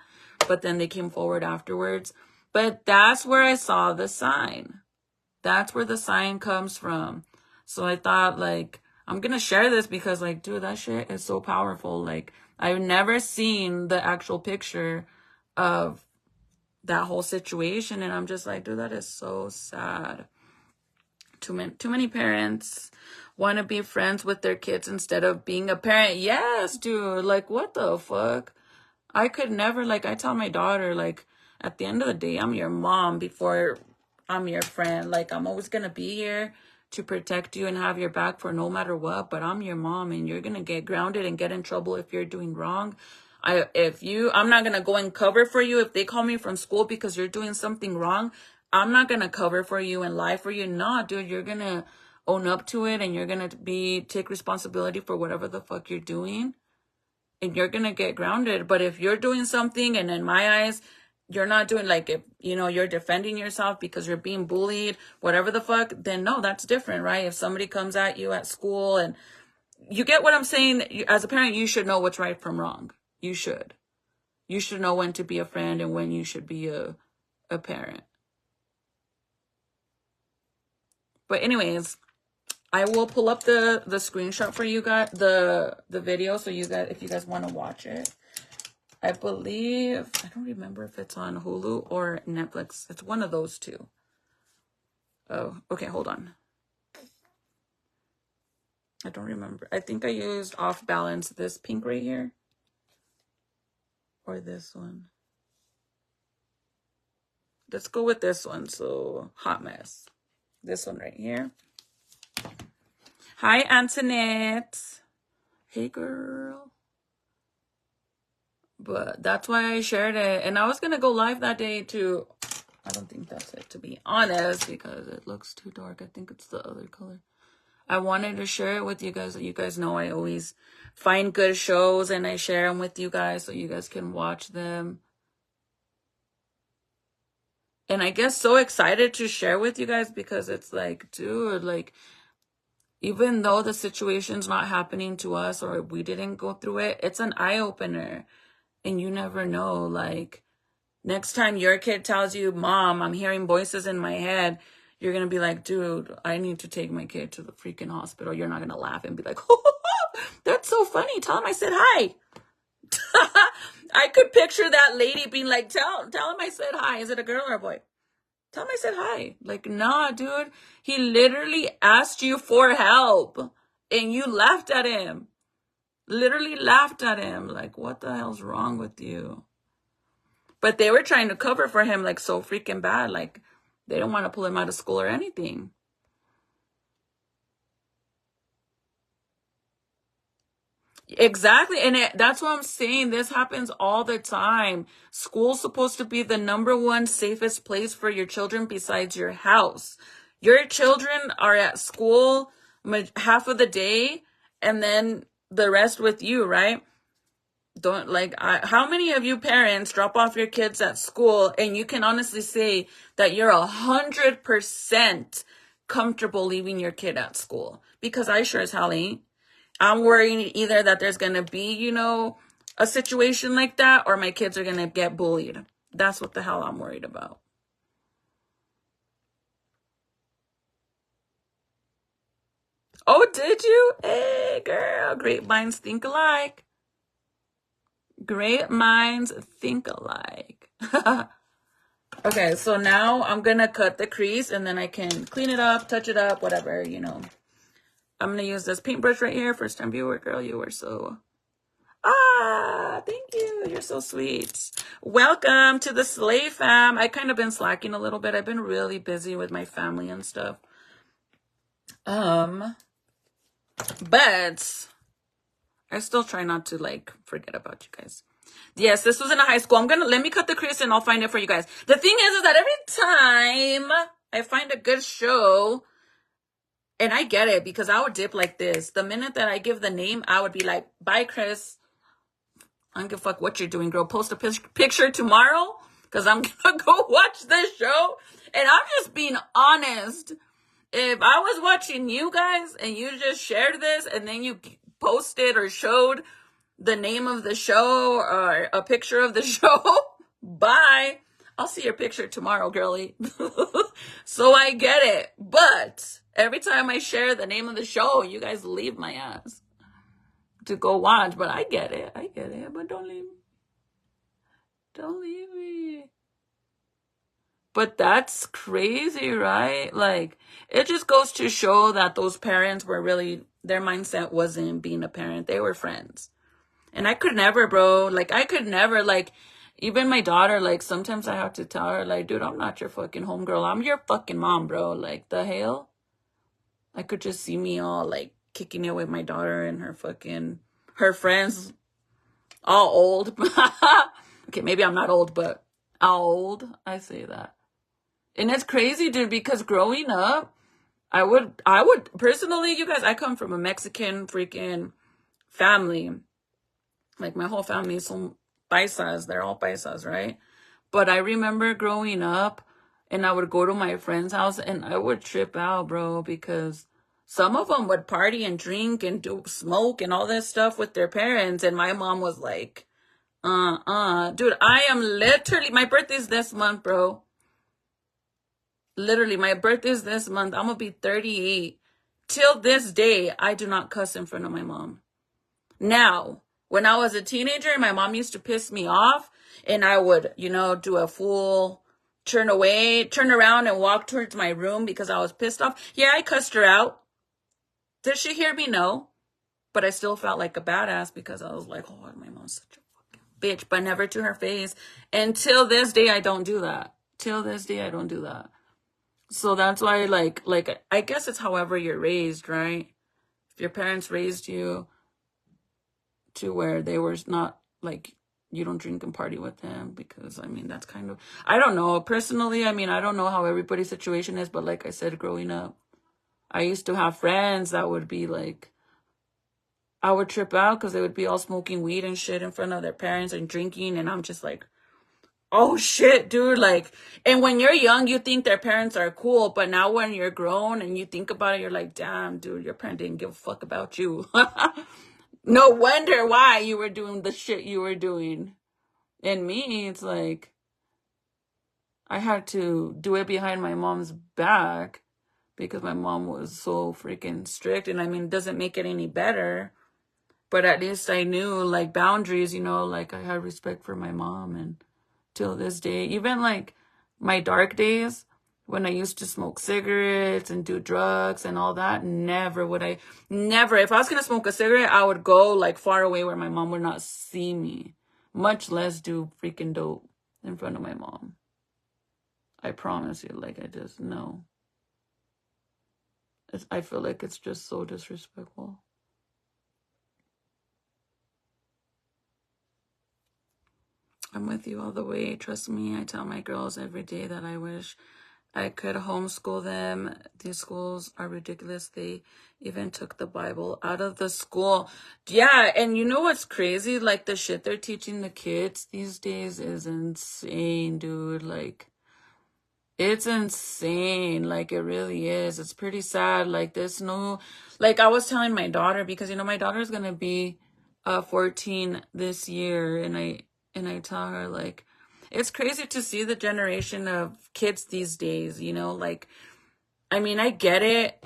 But then they came forward afterwards. But that's where I saw the sign. That's where the sign comes from. So I thought, like, I'm going to share this because, like, dude, that shit is so powerful. Like, I've never seen the actual picture of that whole situation. And I'm just like, dude, that is so sad. Too many parents want to be friends with their kids instead of being a parent. Yes, dude. Like, what the fuck? I could never, like, I tell my daughter, like, at the end of the day, I'm your mom before I'm your friend. Like, I'm always going to be here to protect you and have your back for no matter what, but I'm your mom, and you're going to get grounded and get in trouble if you're doing wrong. I'm not going to go and cover for you. If they call me from school because you're doing something wrong, I'm not going to cover for you and lie for you. No, dude, you're going to own up to it, and you're going to take responsibility for whatever the fuck you're doing, and you're going to get grounded. But if you're doing something, and in my eyes, you're not doing, like, if, you know, you're defending yourself because you're being bullied, whatever the fuck, then no, that's different, right? If somebody comes at you at school, and you get what I'm saying, as a parent, you should know what's right from wrong. You should know when to be a friend and when you should be a parent. But anyways, I will pull up the screenshot for you guys, the video, so you guys, if you guys want to watch it. I believe, I don't remember if it's on Hulu or Netflix. It's one of those two. Oh, okay, hold on. I don't remember. I think I used Off Balance, this pink right here. Or this one. Let's go with this one. So, Hot Mess. This one right here. Hi, Antoinette. Hey, girl. But that's why I shared it. And I was going to go live that day too. I don't think that's it, to be honest, because it looks too dark. I think it's the other color. I wanted to share it with you guys. You guys know I always find good shows and I share them with you guys so you guys can watch them. And I get so excited to share with you guys because it's like, dude, like, even though the situation's not happening to us or we didn't go through it, it's an eye-opener. And you never know, like, next time your kid tells you, Mom, I'm hearing voices in my head, you're going to be like, dude, I need to take my kid to the freaking hospital. You're not going to laugh and be like, oh, that's so funny. Tell him I said hi. I could picture that lady being like, tell him I said hi. Is it a girl or a boy? Tell him I said hi. Like, nah, dude. He literally asked you for help and you laughed at him. Literally laughed at him. Like, what the hell's wrong with you? But they were trying to cover for him, like, so freaking bad. Like, they don't want to pull him out of school or anything. Exactly. And that's what I'm saying. This happens all the time. School's supposed to be the #1 safest place for your children besides your house. Your children are at school half of the day, and then the rest with you, right? Don't like how many of you parents drop off your kids at school and you can honestly say that you're 100% comfortable leaving your kid at school? Because I sure as hell ain't. I'm worried either that there's gonna be, you know, a situation like that, or my kids are gonna get bullied. That's what the hell I'm worried about. Oh, did you? Hey, girl. Great minds think alike. Great minds think alike. Okay, so now I'm gonna cut the crease and then I can clean it up, touch it up, whatever, you know. I'm gonna use this paintbrush right here. First time viewer, girl, you were so... Ah, thank you. You're so sweet. Welcome to the Slay fam. I kind of been slacking a little bit. I've been really busy with my family and stuff. But I still try not to like forget about you guys. Yes, this was in a high school. Let me cut the crease and I'll find it for you guys. The thing is that every time I find a good show, and I get it because I would dip like this. The minute that I give the name, I would be like, bye, Chris. I don't give a fuck what you're doing, girl. Post a picture tomorrow because I'm going to go watch this show. And I'm just being honest. If I was watching you guys and you just shared this and then you posted or showed the name of the show or a picture of the show, bye. I'll see your picture tomorrow, girly. So I get it. But every time I share the name of the show, you guys leave my ass to go watch. But I get it. I get it. But don't leave me. Don't leave me. But that's crazy, right? Like, it just goes to show that those parents were really, their mindset wasn't being a parent. They were friends. And I could never, bro. Like, I could never, like, even my daughter, like, sometimes I have to tell her, like, dude, I'm not your fucking homegirl. I'm your fucking mom, bro. Like, the hell? I could just see me all, like, kicking it with my daughter and her friends, all old. Okay, maybe I'm not old, but old. I say that. And it's crazy, dude, because growing up, I would personally, you guys, I come from a Mexican freaking family. Like, my whole family is some paisas. They're all paisas, right? But I remember growing up, and I would go to my friend's house, and I would trip out, bro, because some of them would party and drink and do smoke and all this stuff with their parents, and my mom was like, dude, I am literally, my birthday's this month, bro. Literally, my birthday's this month. I'm gonna be 38. Till this day, I do not cuss in front of my mom. Now, when I was a teenager, my mom used to piss me off, and I would, you know, do a full turn around and walk towards my room because I was pissed off. Yeah, I cussed her out. Did she hear me? No. But I still felt like a badass because I was like, oh, my mom's such a fucking bitch, but never to her face. Until this day, I don't do that. Till this day, I don't do that. So that's why, like, I guess it's however you're raised, right? If your parents raised you to where they were not, like, you don't drink and party with them, because, I mean, that's kind of, I don't know. Personally, I mean, I don't know how everybody's situation is, but like I said, growing up, I used to have friends that would be like, I would trip out because they would be all smoking weed and shit in front of their parents and drinking, and I'm just like, oh shit, dude. Like, and when you're young, you think their parents are cool, but now when you're grown and you think about it, you're like, damn, dude, your parent didn't give a fuck about you. No wonder why you were doing the shit you were doing. And me, it's like, I had to do it behind my mom's back because my mom was so freaking strict. And I mean, it doesn't make it any better, but at least I knew, like, boundaries, you know, like, I had respect for my mom. And till this day, even like my dark days when I used to smoke cigarettes and do drugs and all that, never, if I was going to smoke a cigarette, I would go like far away where my mom would not see me, much less do freaking dope in front of my mom. I promise you, like, I just know. I feel like it's just so disrespectful. I'm with you all the way. Trust me, I tell my girls every day that I wish I could homeschool them. These schools are ridiculous. They even took the Bible out of the school. Yeah, and you know what's crazy? Like, the shit they're teaching the kids these days is insane, dude. Like, it's insane. Like, it really is. It's pretty sad. Like, there's no, like, I was telling my daughter, because, you know, my daughter's gonna be 14 this year, and I tell her, like, it's crazy to see the generation of kids these days, you know? Like, I mean, I get it.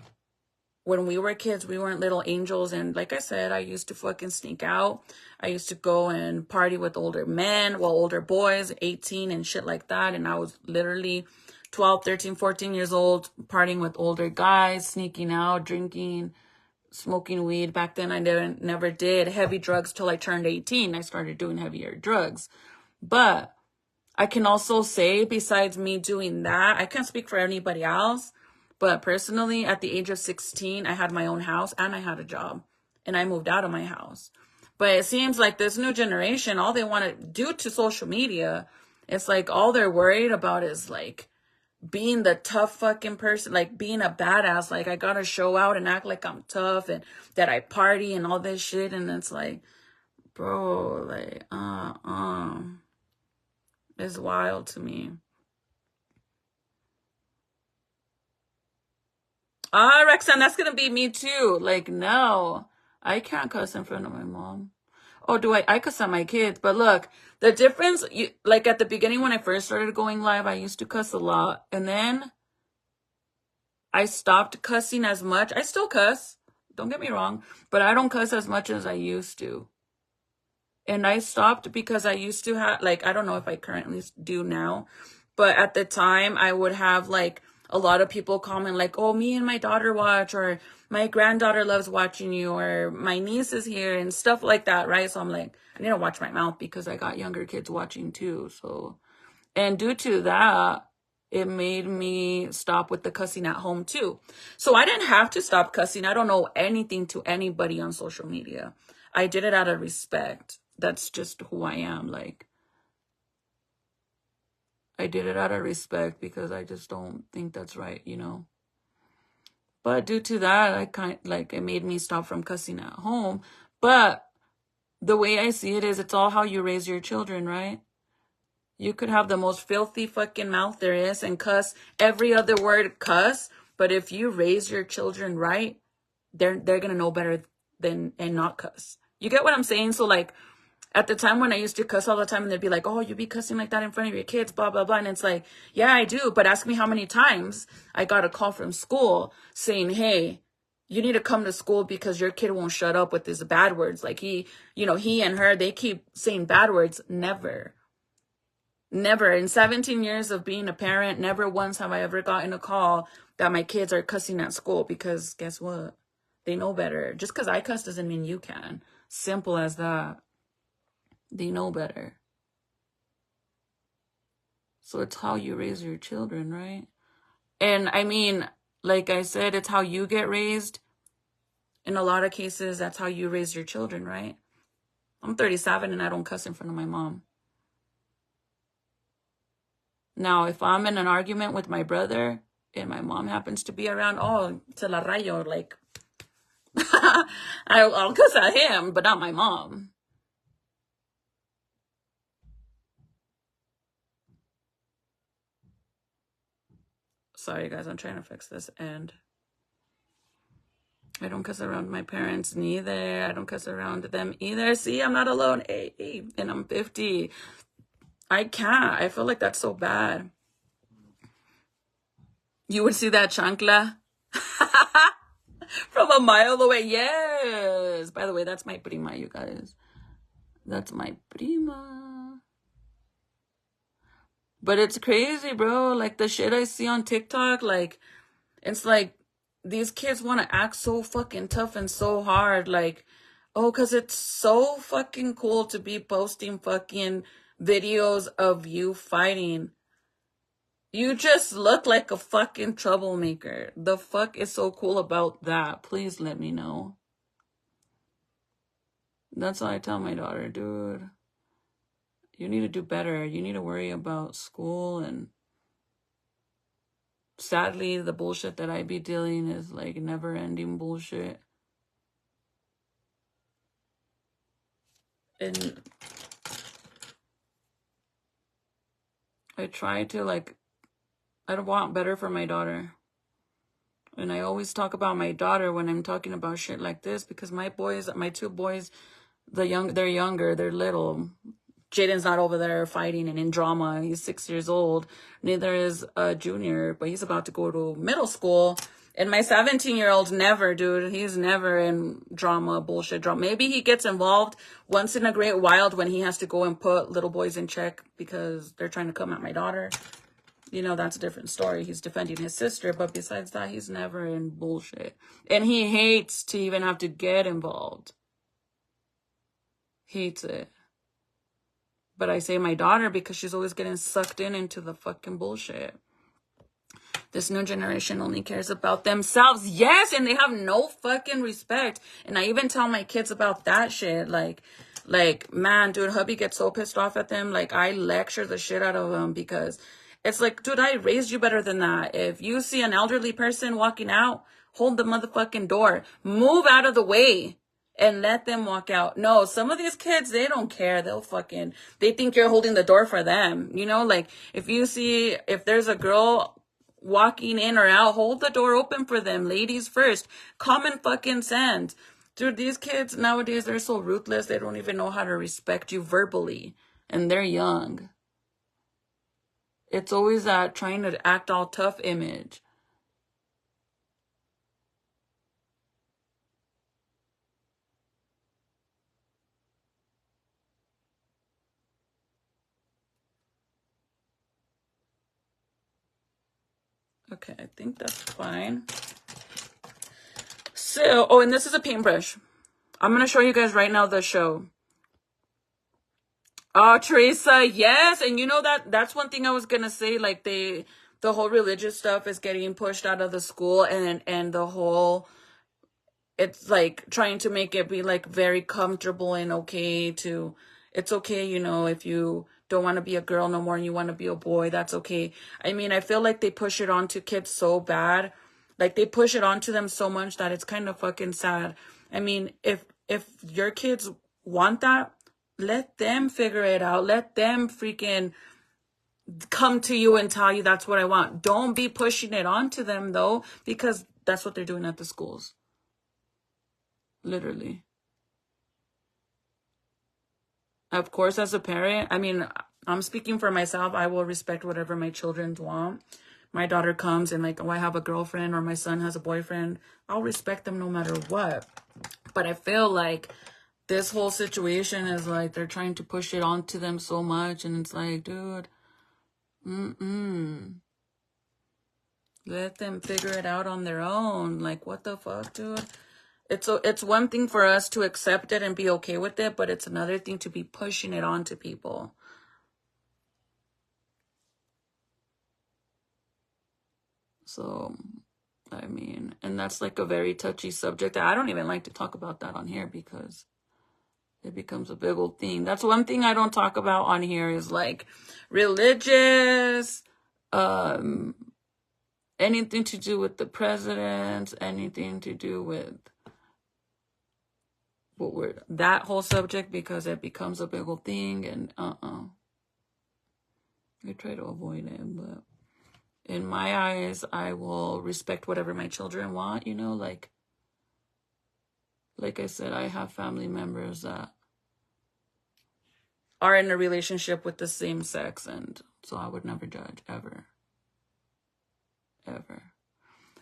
When we were kids, we weren't little angels, and like I said, I used to fucking sneak out. I used to go and party with older men, well, older boys, 18 and shit like that, and I was literally 12, 13, 14 years old, partying with older guys, sneaking out, drinking, smoking weed. Back then, I never did heavy drugs till I turned 18. I started doing heavier drugs. But I can also say, besides me doing that, I can't speak for anybody else, but personally, at the age of 16, I had my own house and I had a job, and I moved out of my house. But it seems like this new generation, all they want to do to social media, it's like all they're worried about is like being the tough fucking person, like being a badass. Like, I gotta show out and act like I'm tough and that I party and all this shit. And it's like, bro, like, it's wild to me. Rexon, that's gonna be me too. Like, no, I can't cuss in front of my mom. Oh, I cuss at my kids, but look, the difference, like at the beginning when I first started going live, I used to cuss a lot, and then I stopped cussing as much. I still cuss, don't get me wrong, but I don't cuss as much as I used to. And I stopped because I used to have, like, I don't know if I currently do now, but at the time I would have like a lot of people comment like, oh, me and my daughter watch, or my granddaughter loves watching you, or my niece is here and stuff like that, right? So I'm like, I need to watch my mouth because I got younger kids watching too. So, and due to that, it made me stop with the cussing at home too. So I didn't have to stop cussing. I don't know anything to anybody on social media. I did it out of respect. That's just who I am. Like, I did it out of respect because I just don't think that's right, you know. But due to that, it made me stop from cussing at home. But the way I see it is, it's all how you raise your children, right? You could have the most filthy fucking mouth there is and cuss every other word, cuss. But if you raise your children right, they're gonna know better than and not cuss. You get what I'm saying? So like, at the time when I used to cuss all the time, and they'd be like, oh, you be cussing like that in front of your kids, blah, blah, blah. And it's like, yeah, I do. But ask me how many times I got a call from school saying, hey, you need to come to school because your kid won't shut up with his bad words. Like, he and her, they keep saying bad words. Never. In 17 years of being a parent, never once have I ever gotten a call that my kids are cussing at school, because guess what? They know better. Just because I cuss doesn't mean you can. Simple as that. They know better. So it's how you raise your children, right? And I mean, like I said, it's how you get raised. In a lot of cases, that's how you raise your children, right? I'm 37 and I don't cuss in front of my mom. Now, if I'm in an argument with my brother and my mom happens to be around, oh, te la rayo, like, I'll cuss at him, but not my mom. Sorry, guys, I'm trying to fix this, and I don't cuss around my parents neither. I don't cuss around them either. See, I'm not alone. Hey, and I'm 50. I can't. I feel like that's so bad. You would see that chancla from a mile away. Yes. By the way, that's my prima, you guys. That's my prima. But it's crazy, bro. Like, the shit I see on TikTok, like, it's like these kids want to act so fucking tough and so hard. Like, oh, because it's so fucking cool to be posting fucking videos of you fighting. You just look like a fucking troublemaker. The fuck is so cool about that? Please let me know. That's what I tell my daughter, dude. You need to do better. You need to worry about school and sadly, the bullshit that I be dealing is like never ending bullshit. And I try to like, I want better for my daughter. And I always talk about my daughter when I'm talking about shit like this, because my two boys, they're younger, they're little. Jaden's not over there fighting and in drama. He's 6 years old. Neither is Junior, but he's about to go to middle school. And my 17-year-old never, dude. He's never in bullshit drama. Maybe he gets involved once in a great while when he has to go and put little boys in check because they're trying to come at my daughter. You know, that's a different story. He's defending his sister. But besides that, he's never in bullshit. And he hates to even have to get involved. Hates it. But I say my daughter because she's always getting sucked into the fucking bullshit. This new generation only cares about themselves. Yes, and they have no fucking respect. And I even tell my kids about that shit. Like, man, dude, hubby gets so pissed off at them. Like, I lecture the shit out of them because it's like, dude, I raised you better than that. If you see an elderly person walking out, hold the motherfucking door. Move out of the way. And let them walk out. No, some of these kids, they don't care. They think you're holding the door for them. You know, like if there's a girl walking in or out, hold the door open for them. Ladies first. Common fucking sense. Dude, these kids nowadays, they're so ruthless. They don't even know how to respect you verbally. And they're young. It's always that trying to act all tough image. Okay, I think that's fine. So, oh, and this is a paintbrush. I'm going to show you guys right now the show. Oh, Teresa, yes. And you know that's one thing I was going to say. Like the whole religious stuff is getting pushed out of the school and the whole, it's like trying to make it be like very comfortable and it's okay, you know, if you don't want to be a girl no more and you want to be a boy, that's okay. I mean, I feel like they push it onto kids so bad. Like they push it onto them so much that it's kind of fucking sad. I mean, if your kids want that, let them figure it out. Let them freaking come to you and tell you that's what I want. Don't be pushing it onto them though, because that's what they're doing at the schools. Literally. Of course, as a parent, I mean, I'm speaking for myself. I will respect whatever my children want. My daughter comes and like, oh, I have a girlfriend or my son has a boyfriend. I'll respect them no matter what. But I feel like this whole situation is like they're trying to push it onto them so much. And it's like, dude, let them figure it out on their own. Like, what the fuck, dude? It's one thing for us to accept it and be okay with it, but it's another thing to be pushing it onto people. So, I mean, and that's like a very touchy subject. I don't even like to talk about that on here because it becomes a big old thing. That's one thing I don't talk about on here is like religious, anything to do with the president, anything to do with that whole subject, because it becomes a big old thing. And I try to avoid it, but in my eyes, I will respect whatever my children want, you know, like I said, I have family members that are in a relationship with the same sex, and so I would never judge, ever.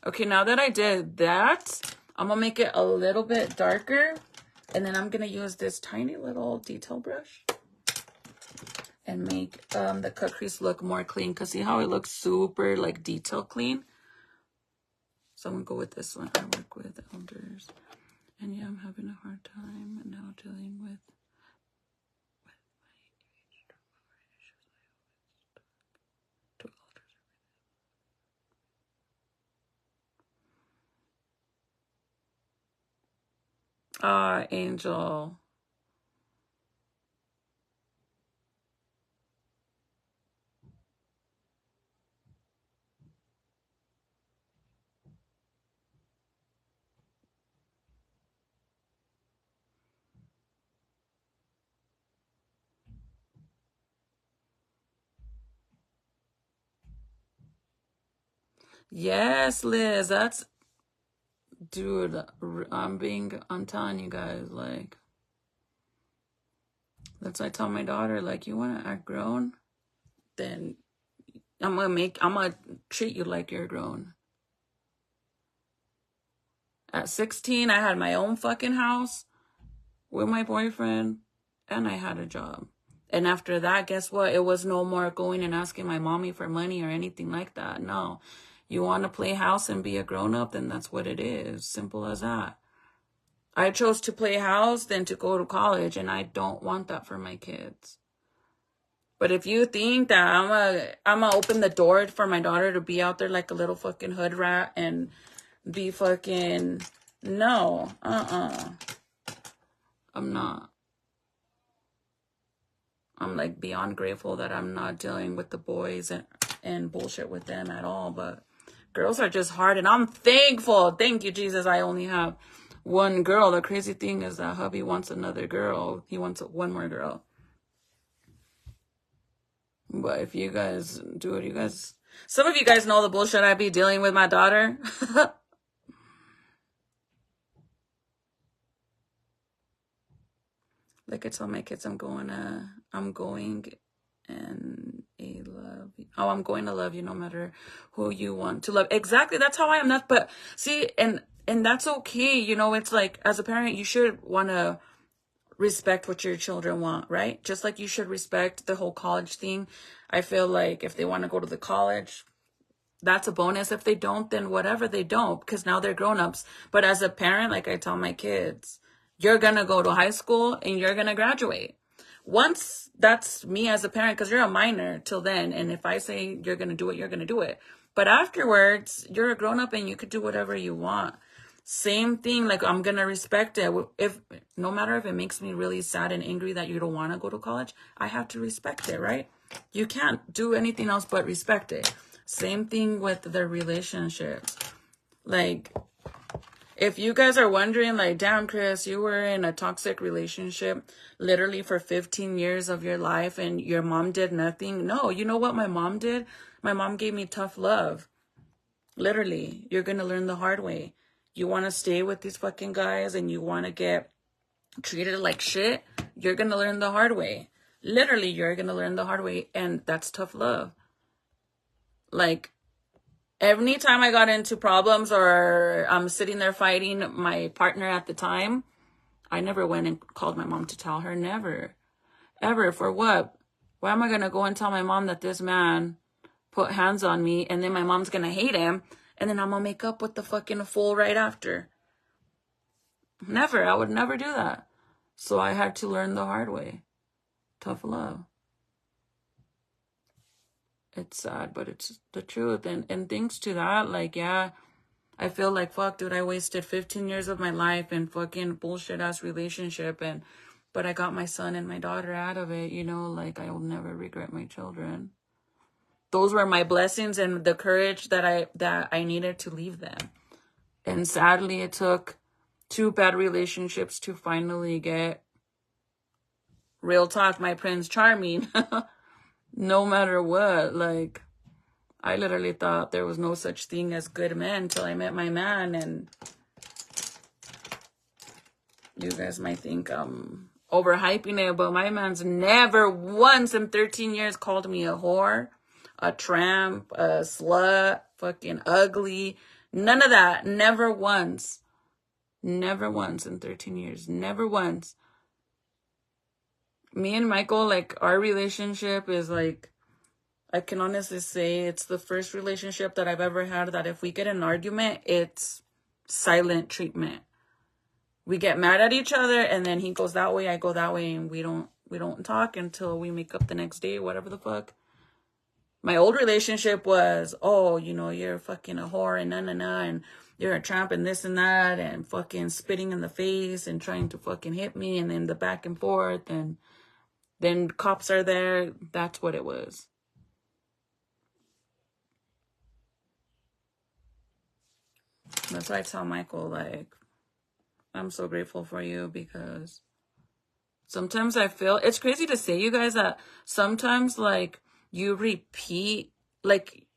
Okay, now that I did that, I'm gonna make it a little bit darker, and then I'm gonna use this tiny little detail brush and make the cut crease look more clean, because see how it looks super like detail clean? So I'm gonna go with this one. I work with elders, and yeah, I'm having a hard time now dealing with Angel. Yes, Liz. That's, dude, I'm telling you guys, like, that's why I tell my daughter, like, you want to act grown? Then I'm gonna treat you like you're grown. At 16, I had my own fucking house with my boyfriend, and I had a job. And after that, guess what? It was no more going and asking my mommy for money or anything like that. No. You want to play house and be a grown-up, then that's what it is. Simple as that. I chose to play house than to go to college, and I don't want that for my kids. But if you think that I'm gonna open the door for my daughter to be out there like a little fucking hood rat and be fucking, no, I'm not. I'm like beyond grateful that I'm not dealing with the boys and bullshit with them at all. But girls are just hard, and I'm thankful. Thank you, Jesus. I only have one girl. The crazy thing is that hubby wants another girl. He wants one more girl. But if you guys do it, some of you guys know the bullshit I be dealing with my daughter. Like I tell my kids, I'm going and I'm going to love you no matter who you want to love. Exactly. That's how I am. But see, and that's okay. You know, it's like, as a parent, you should want to respect what your children want, right? Just like you should respect the whole college thing. I feel like if they want to go to the college, that's a bonus. If they don't, then whatever, they don't, because now they're grown-ups. But as a parent, like I tell my kids, you're going to go to high school and you're going to graduate. Once, that's me as a parent, because you're a minor till then. And if I say you're going to do it, you're going to do it. But afterwards, you're a grown-up and you could do whatever you want. Same thing, like I'm going to respect it. If no matter if it makes me really sad and angry that you don't want to go to college, I have to respect it, right? You can't do anything else but respect it. Same thing with their relationships. Like, if you guys are wondering, like, damn, Chris, you were in a toxic relationship literally for 15 years of your life and your mom did nothing. No, you know what my mom did? My mom gave me tough love. Literally, you're going to learn the hard way. You want to stay with these fucking guys and you want to get treated like shit, you're going to learn the hard way. Literally, you're going to learn the hard way. And that's tough love. Like, every time I got into problems or I'm sitting there fighting my partner at the time, I never went and called my mom to tell her. Never. Ever. For what? Why am I going to go and tell my mom that this man put hands on me and then my mom's going to hate him and then I'm going to make up with the fucking fool right after? Never. I would never do that. So I had to learn the hard way. Tough love. It's sad, but it's the truth. And thanks to that, like, yeah, I feel like, fuck, dude, I wasted 15 years of my life in fucking bullshit-ass relationship, but I got my son and my daughter out of it, you know, like, I will never regret my children. Those were my blessings and the courage that I needed to leave them. And sadly, it took 2 bad relationships to finally get, real talk, my Prince Charming. No matter what, like, I literally thought there was no such thing as good men until I met my man, and you guys might think I'm overhyping it, but my man's never once in 13 years called me a whore, a tramp, a slut, fucking ugly. None of that. Never once. Never once in 13 years. Never once. Me and Michael, like, our relationship is like, I can honestly say it's the first relationship that I've ever had that if we get in an argument, it's silent treatment. We get mad at each other and then he goes that way, I go that way, and we don't talk until we make up the next day, whatever the fuck. My old relationship was, oh, you know, you're fucking a whore and and you're a tramp and this and that, and fucking spitting in the face and trying to fucking hit me, and then the back and forth, and then cops are there. That's what it was. That's why I tell Michael, like, I'm so grateful for you, because sometimes I feel, it's crazy to say, you guys, that sometimes, like, you repeat, like,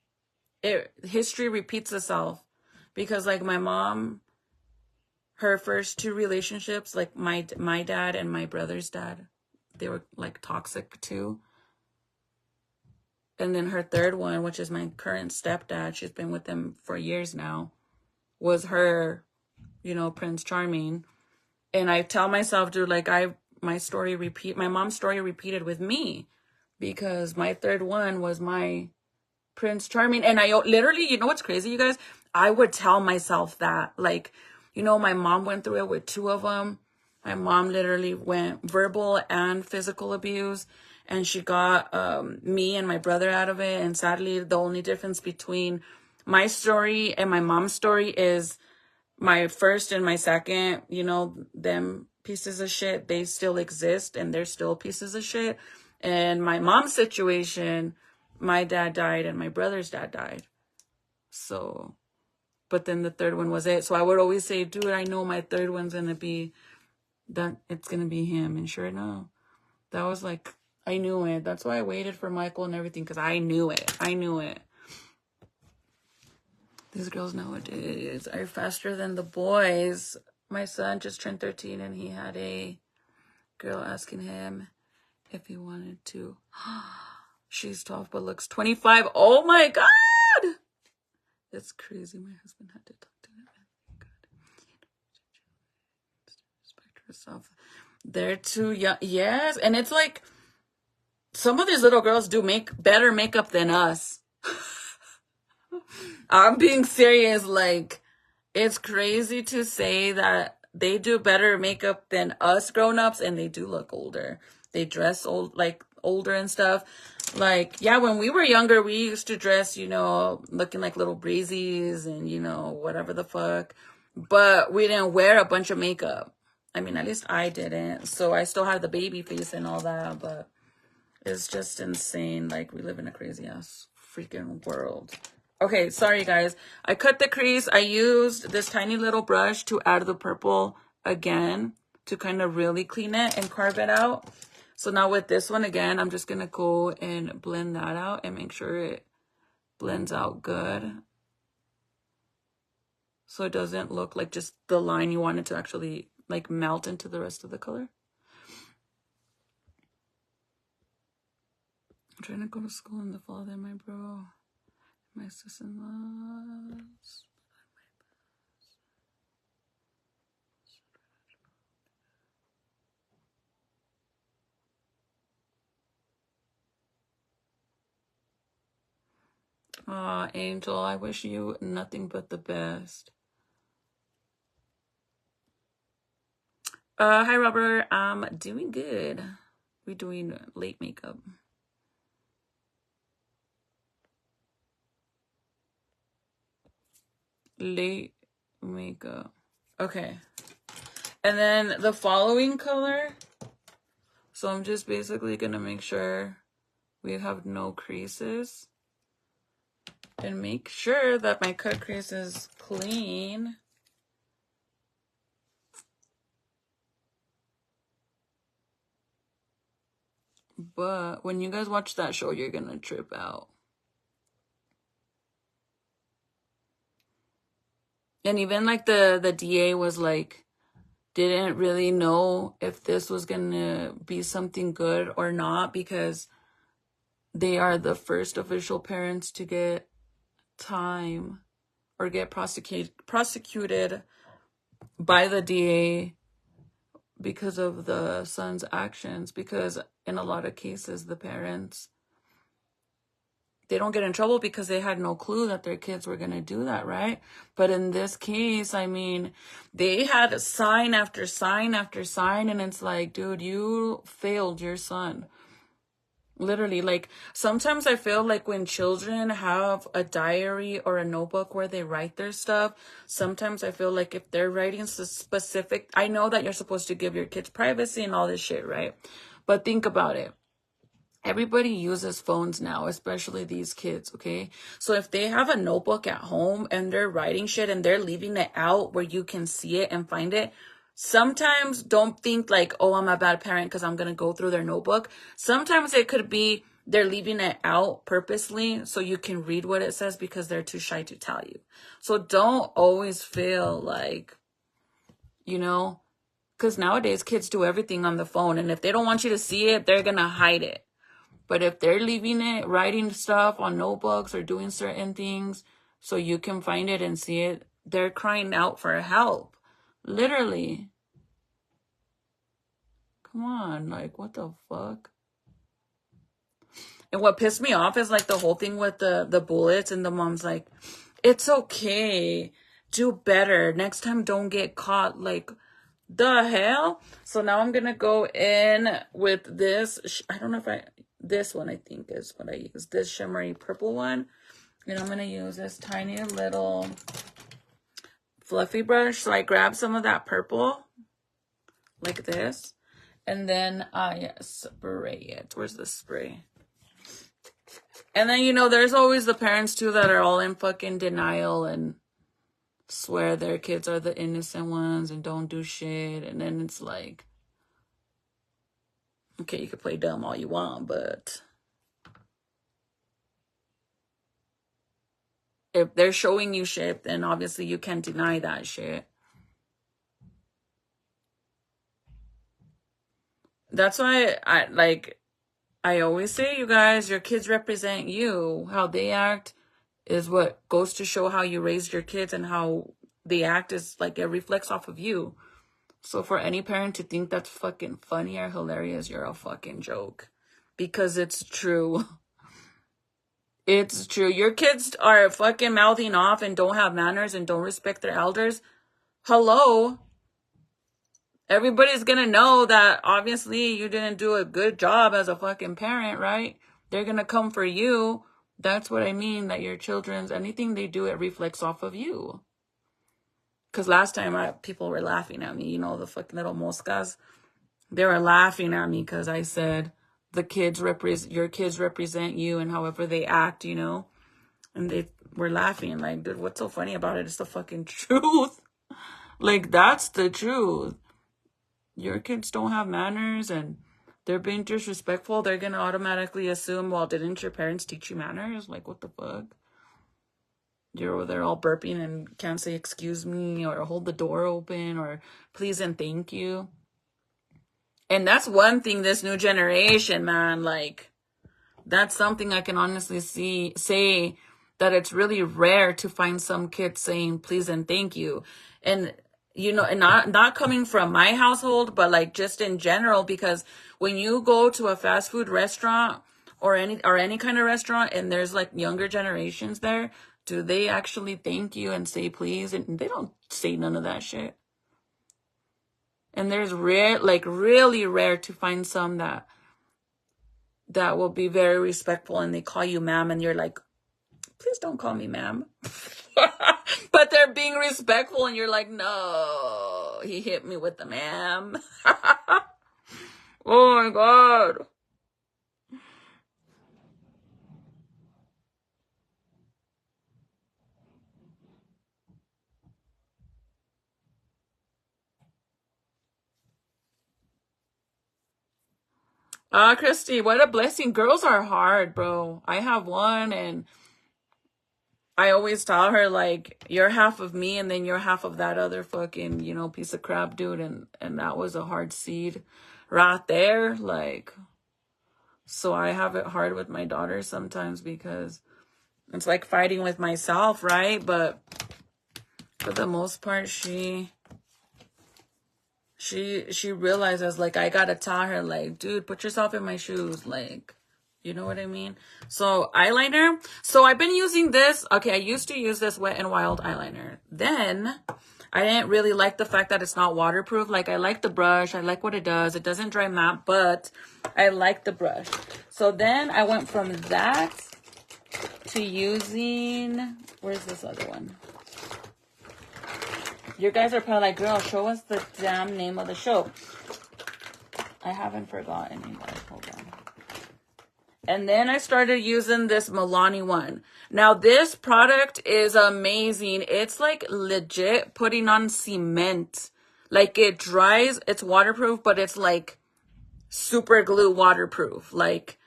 history repeats itself. Because like my mom, her first two relationships, like my dad and my brother's dad, they were like toxic too. And then her third one, which is my current stepdad, she's been with him for years now, was her, Prince Charming. And I tell myself, dude, like my mom's story repeated with me, because my third one was my Prince Charming. And I literally, you know what's crazy, you guys? I would tell myself that, like, my mom went through it with two of them. My mom literally went verbal and physical abuse, and she got me and my brother out of it. And sadly, the only difference between my story and my mom's story is my first and my second, them pieces of shit, they still exist and they're still pieces of shit. And my mom's situation, my dad died and my brother's dad died. So, but then the third one was it. So I would always say, dude, I know my third one's going to be that, it's going to be him. And sure enough, that was like, I knew it. That's why I waited for Michael and everything, because I knew it. These girls nowadays are faster than the boys. My son just turned 13 and he had a girl asking him if he wanted to. She's 12 but looks 25. Oh my God! That's crazy. My husband had to talk to him. Respect herself. They're too young. Yes. And it's like, some of these little girls do better makeup than us. I'm being serious. Like, it's crazy to say that they do better makeup than us grown-ups, and they do look older. They dress older and stuff. Like, yeah, when we were younger, we used to dress, looking like little breezies and, whatever the fuck. But we didn't wear a bunch of makeup. I mean, at least I didn't. So I still have the baby face and all that, but it's just insane. Like, we live in a crazy ass freaking world. Okay, sorry guys. I cut the crease. I used this tiny little brush to add the purple again to kind of really clean it and carve it out. So now with this one again, I'm just going to go and blend that out and make sure it blends out good. So it doesn't look like just the line. You want it to actually like melt into the rest of the color. I'm trying to go to school in the fall then, my bro. My sister-in-laws. Aw, Angel, I wish you nothing but the best. Hi, Robert. I'm doing good. We're doing late makeup. Late makeup. Okay. And then the following color. So I'm just basically going to make sure we have no creases. And make sure that my cut crease is clean. But when you guys watch that show, you're going to trip out. And even like the DA was like, didn't really know if this was going to be something good or not, because they are the first official parents to get time or get prosecuted by the DA because of the son's actions. Because in a lot of cases, the parents, they don't get in trouble because they had no clue that their kids were going to do that, right? But in this case, I mean, they had sign after sign after sign, and it's like, dude, you failed your son. Literally, like, sometimes I feel like when children have a diary or a notebook where they write their stuff, sometimes I feel like if they're writing specific, I know that you're supposed to give your kids privacy and all this shit, right? But think about it. Everybody uses phones now, especially these kids, okay? So if they have a notebook at home and they're writing shit and they're leaving it out where you can see it and find it, sometimes don't think like, oh, I'm a bad parent because I'm going to go through their notebook. Sometimes it could be they're leaving it out purposely so you can read what it says because they're too shy to tell you. So don't always feel like, you know, because nowadays kids do everything on the phone. And if they don't want you to see it, they're going to hide it. But if they're leaving it, writing stuff on notebooks or doing certain things so you can find it and see it, they're crying out for help. Literally. Come on, like, what the fuck? And what pissed me off is, like, the whole thing with the bullets, and the mom's like, it's okay. Do better. Next time, don't get caught. Like, the hell? So now I'm going to go in with this. I don't know if this one I think is what I use. This shimmery purple one. And I'm going to use this tiny little fluffy brush. So I grab some of that purple like this. And then I spray it. Where's the spray? And then, you know, there's always the parents, too, that are all in fucking denial and swear their kids are the innocent ones and don't do shit. And then it's like, okay, you can play dumb all you want, but if they're showing you shit, then obviously you can't deny that shit. That's why I always say, you guys, your kids represent you. How they act is what goes to show how you raised your kids, and how they act is like it reflects off of you. So for any parent to think that's fucking funny or hilarious, you're a fucking joke. Because it's true. It's true. Your kids are fucking mouthing off and don't have manners and don't respect their elders. Hello. Everybody's gonna know that obviously you didn't do a good job as a fucking parent, right? They're gonna come for you. That's what I mean, that your children's, anything they do, it reflects off of you. Because last time people were laughing at me, you know, the fucking little moscas. They were laughing at me because I said your kids represent you, and however they act, you know. And they were laughing like, dude, what's so funny about it? It's the fucking truth. Like, that's the truth. Your kids don't have manners and they're being disrespectful. They're going to automatically assume, well, didn't your parents teach you manners? Like, what the fuck? You're over there all burping and can't say excuse me or hold the door open or please and thank you. And that's one thing, this new generation, man, like, that's something I can honestly say that it's really rare to find some kids saying please and thank you. And, you know, and not coming from my household, but like just in general, because when you go to a fast food restaurant or any kind of restaurant and there's like younger generations there, do they actually thank you and say please? And they don't say none of that shit. And there's really rare to find some that will be very respectful and they call you ma'am and you're like, please don't call me ma'am. But they're being respectful and you're like, no, he hit me with the ma'am. Oh my God. Christy, what a blessing. Girls are hard, bro. I have one and I always tell her, like, you're half of me and then you're half of that other fucking, you know, piece of crap dude. And that was a hard seed right there. Like, so I have it hard with my daughter sometimes because it's like fighting with myself, right? But for the most part, she realizes, like, I gotta tell her, like, dude, put yourself in my shoes, like, you know what I mean? So eyeliner. So I've been using this. Okay, I used to use this Wet n Wild eyeliner. Then I didn't really like the fact that it's not waterproof. Like, I like the brush. I like what it does. It doesn't dry matte, but I like the brush. So then I went from that to using, where's this other one? You guys are probably like, girl, show us the damn name of the show. I haven't forgotten, you guys. Hold on. And then I started using this Milani one. Now, this product is amazing. It's like legit putting on cement. Like, it dries. It's waterproof, but it's like super glue waterproof. Like,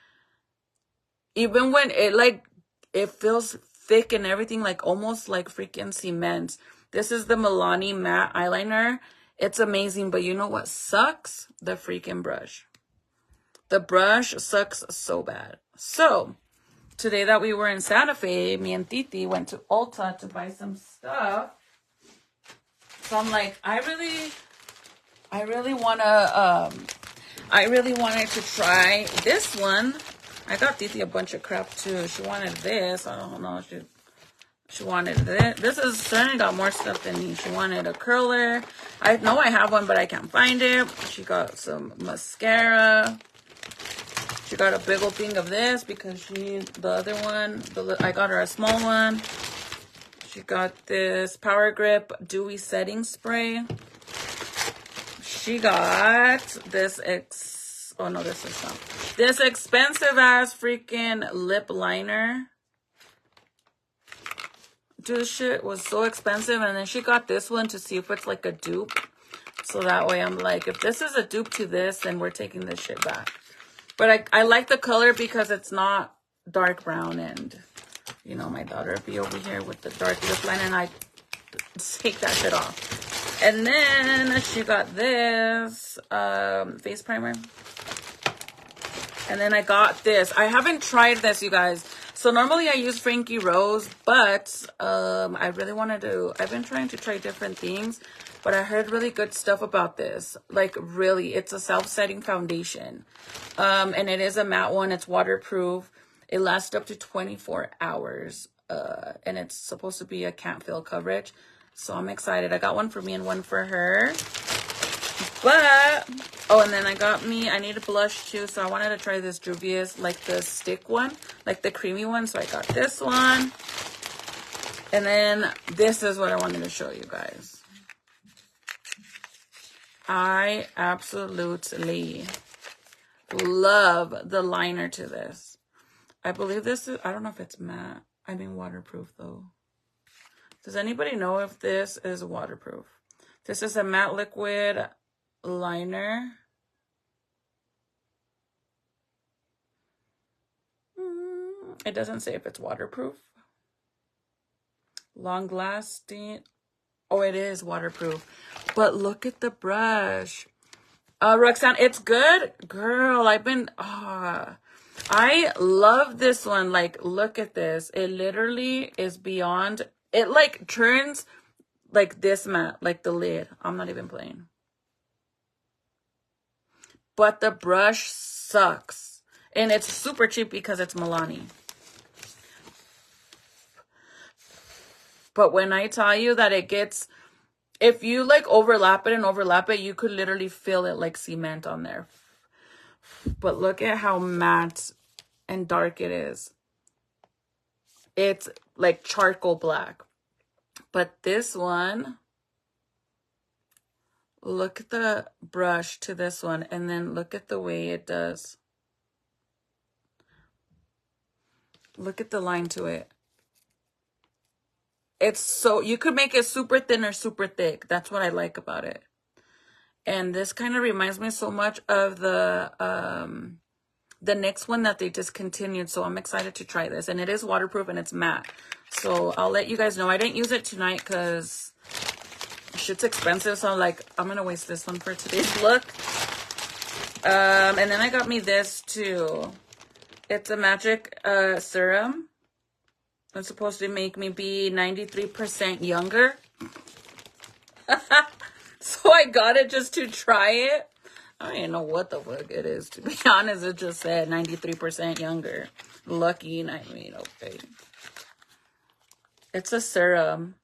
even when it like, it feels thick and everything, like almost like freaking cement. This is the Milani matte eyeliner. It's amazing, but you know what sucks? The freaking brush. The brush sucks so bad. So, today that we were in Santa Fe, me and Titi went to Ulta to buy some stuff. So I'm like, I really wanted to try this one. I got Titi a bunch of crap too. She wanted this. I don't know. She wanted this. This is certainly got more stuff than me. She wanted a curler. I know I have one, but I can't find it. She got some mascara. She got a big old thing of this because the other one, I got her a small one. She got this Power Grip Dewy Setting Spray. She got this this expensive ass freaking lip liner. Dude, this shit was so expensive. And then she got this one to see if it's like a dupe. So that way I'm like, if this is a dupe to this, then we're taking this shit back. But I like the color because it's not dark brown. And, you know, my daughter be over here with the dark lip liner and I take that shit off. And then she got this face primer. And then I got this. I haven't tried this, you guys. So normally I use Frankie Rose, but I really wanted to, I've been trying to try different things, but I heard really good stuff about this. Like really, it's a self-setting foundation. And it is a matte one. It's waterproof. It lasts up to 24 hours. And it's supposed to be a can't feel coverage. So I'm excited. I got one for me and one for her. But, oh, and then I need a blush too. So I wanted to try this Juvia's, like the stick one, like the creamy one. So I got this one. And then this is what I wanted to show you guys. I absolutely love the liner to this. I believe this is, I don't know if it's matte. I mean waterproof though. Does anybody know if this is waterproof? This is a matte liquid liner. It doesn't say if it's waterproof. Long lasting. Oh, it is waterproof. But look at the brush. Roxanne, it's good. Girl, I love this one. Like, look at this. It literally is beyond. It like turns like this matte, like the lid. I'm not even playing. But the brush sucks. And it's super cheap because it's Milani. But when I tell you that it gets, if you like overlap it, you could literally feel it like cement on there. But look at how matte and dark it is. It's like charcoal black. But this one, look at the brush to this one. And then look at the way it does. Look at the line to it. It's so, you could make it super thin or super thick. That's what I like about it. And this kind of reminds me so much of the NYX one that they discontinued. So I'm excited to try this. And it is waterproof and it's matte. So I'll let you guys know. I didn't use it tonight because shit's expensive. So I'm like, I'm going to waste this one for today's look. And then I got me this too. It's a magic serum. It's supposed to make me be 93% younger. So I got it just to try it. I don't even know what the fuck it is, to be honest. It just said 93% younger. Lucky, I mean, okay. It's a serum.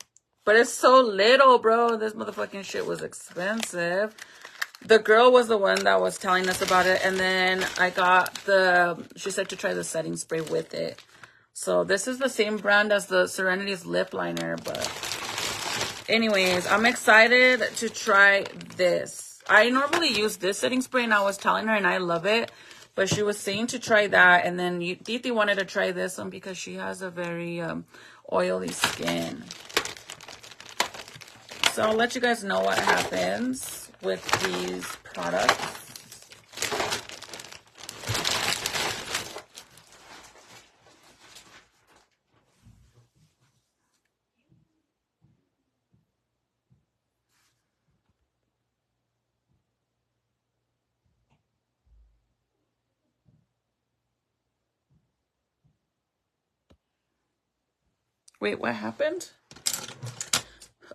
But it's so little, bro. This motherfucking shit was expensive. The girl was the one that was telling us about it. And then I got she said to try the setting spray with it. So this is the same brand as the Serenity's lip liner. But anyways, I'm excited to try this. I normally use this setting spray and I was telling her and I love it. But she was saying to try that. And then Titi wanted to try this one because she has a very oily skin. So I'll let you guys know what happens with these products. Wait, what happened?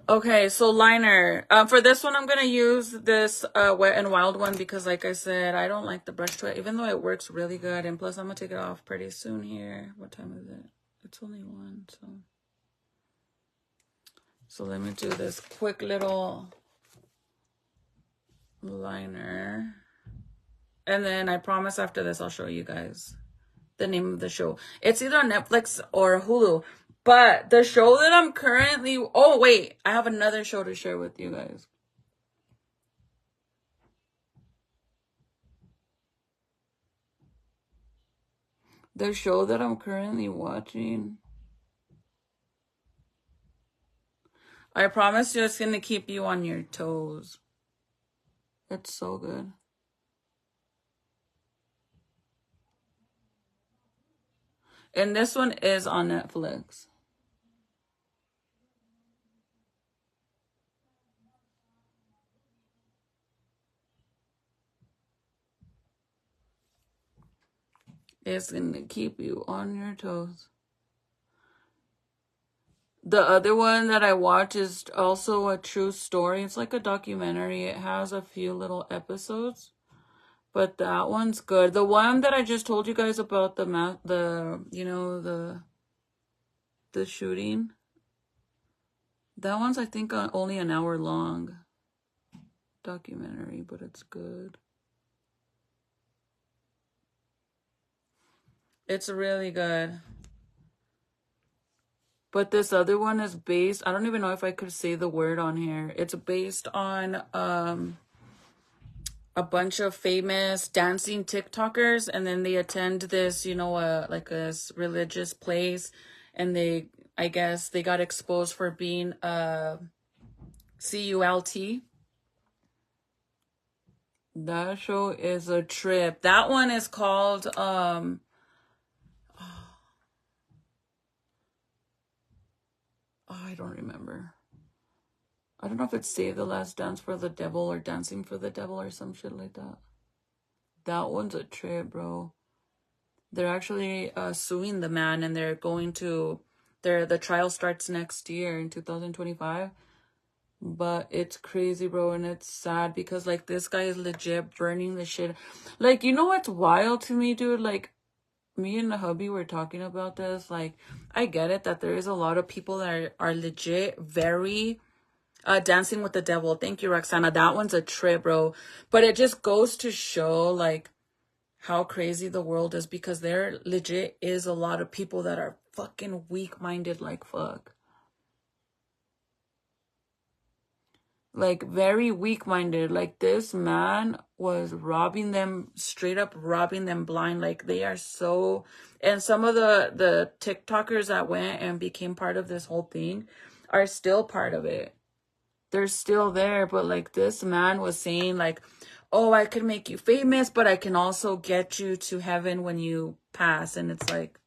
Okay, so liner. For this one, I'm going to use this Wet n Wild one because, like I said, I don't like the brush to it, even though it works really good. And plus, I'm going to take it off pretty soon here. What time is it? It's only 1, so... So let me do this quick little liner. And then I promise after this, I'll show you guys the name of the show. It's either on Netflix or Hulu. But the show that I'm currently... Oh, wait. I have another show to share with you guys. The show that I'm currently watching... I promise you it's going to keep you on your toes. It's so good. And this one is on Netflix. It's going to keep you on your toes. The other one that I watch is also a true story. It's like a documentary. It has a few little episodes, but that one's good. The one that I just told you guys about the shooting. That one's, I think, only an hour long documentary, but it's good. It's really good. But this other one is based, I don't even know if I could say the word on here. It's based on a bunch of famous dancing TikTokers, and then they attend this, like a religious place, and I guess they got exposed for being CULT. That show is a trip. That one is called I don't remember. I don't know if it's Save the Last Dance for the Devil or Dancing for the Devil or some shit like that. That one's a trip, bro. They're actually suing the man, and they're going to... The trial starts next year in 2025. But it's crazy, bro, and it's sad because, like, this guy is legit burning the shit. Like, you know what's wild to me, dude? Like, me and the hubby were talking about this. Like, I get it that there is a lot of people that are legit very dancing with the devil. Thank you, Roxana. That one's a trip, bro. But it just goes to show, like, how crazy the world is, because there legit is a lot of people that are fucking weak-minded like fuck. Like, very weak-minded. Like, this man was robbing them, straight up robbing them blind. Like, they are so... And some of the TikTokers that went and became part of this whole thing are still part of it. They're still there. But, like, this man was saying, like, oh, I could make you famous, but I can also get you to heaven when you pass. And it's like...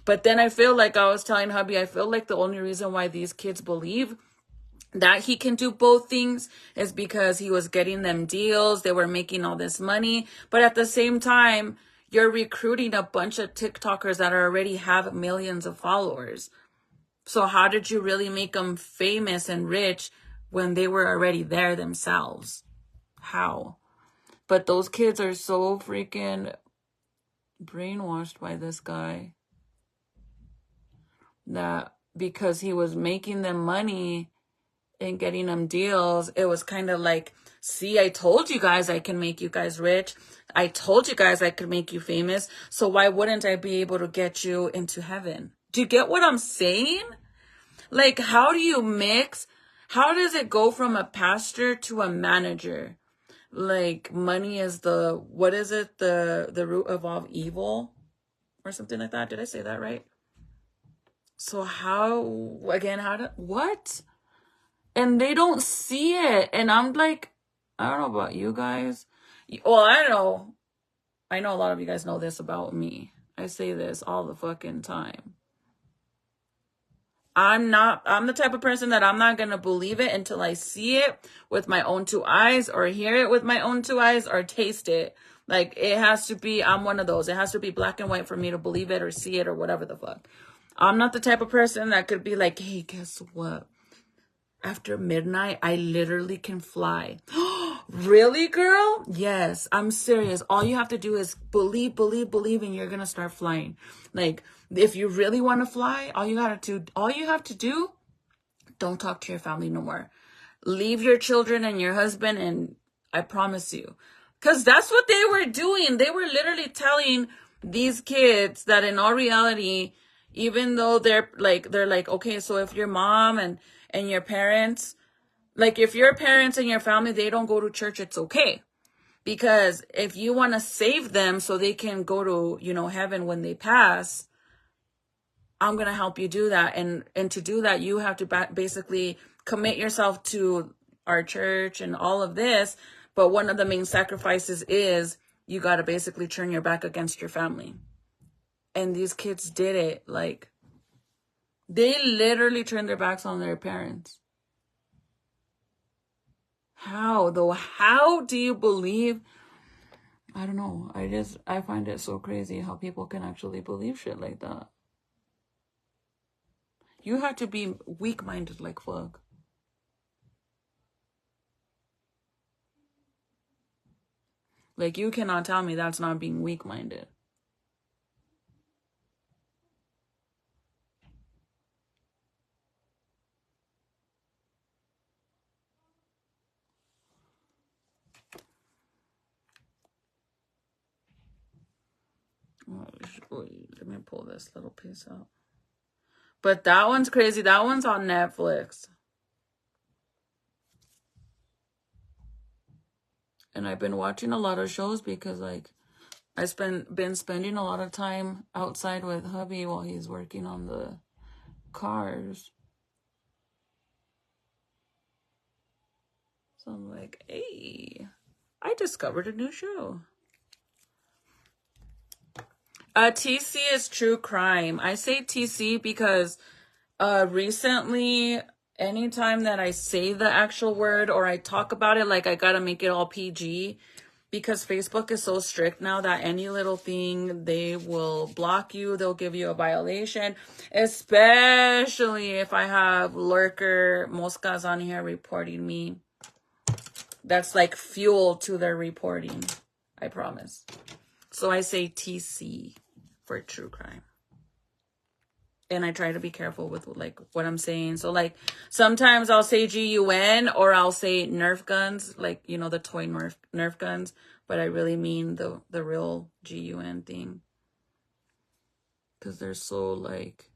But then I feel like, I was telling hubby, I feel like the only reason why these kids believe that he can do both things is because he was getting them deals. They were making all this money. But at the same time, you're recruiting a bunch of TikTokers that already have millions of followers. So how did you really make them famous and rich when they were already there themselves? How? But those kids are so freaking brainwashed by this guy that because he was making them money and getting them deals, it was kind of like, see, I told you guys I can make you guys rich. I told you guys I could make you famous. So why wouldn't I be able to get you into heaven? Do you get what I'm saying? Like, how do you mix? How does it go from a pastor to a manager? Like, money is what is it? The root of all evil or something like that. Did I say that right? So what? And they don't see it. And I'm like, I don't know about you guys. Well, I know a lot of you guys know this about me. I say this all the fucking time. I'm the type of person that I'm not going to believe it until I see it with my own 2 eyes, or hear it with my own 2 eyes, or taste it. Like, it has to be, I'm one of those. It has to be black and white for me to believe it or see it or whatever the fuck. I'm not the type of person that could be like, hey, guess what? After midnight, I literally can fly. Really, girl? Yes, I'm serious. All you have to do is believe, believe, believe, and you're gonna start flying. Like, if you really want to fly, all you have to do, don't talk to your family no more. Leave your children and your husband, and I promise you. Because that's what they were doing. They were literally telling these kids that in all reality, even though they're like, okay, so if your mom and your parents, like if your parents and your family, they don't go to church, it's okay. Because if you want to save them so they can go to, heaven when they pass, I'm going to help you do that. And to do that, you have to basically commit yourself to our church and all of this. But one of the main sacrifices is you got to basically turn your back against your family. And these kids did it. Like, they literally turned their backs on their parents. How, though? How do you believe? I don't know. I find it so crazy how people can actually believe shit like that. You have to be weak-minded like fuck. Like, you cannot tell me that's not being weak-minded. Let me pull this little piece out. But that one's crazy. That one's on Netflix. And I've been watching a lot of shows because, like, I've been spending a lot of time outside with hubby while he's working on the cars. So I'm like, hey, I discovered a new show. TC is true crime. I say TC because recently, anytime that I say the actual word or I talk about it, like, I gotta make it all PG because Facebook is so strict now that any little thing, they will block you. They'll give you a violation, especially if I have lurker moscas on here reporting me. That's like fuel to their reporting, I promise. So I say TC for true crime. And I try to be careful with like what I'm saying. So like sometimes I'll say GUN or I'll say Nerf guns, like, the toy Nerf guns, but I really mean the real GUN thing. Because they're so like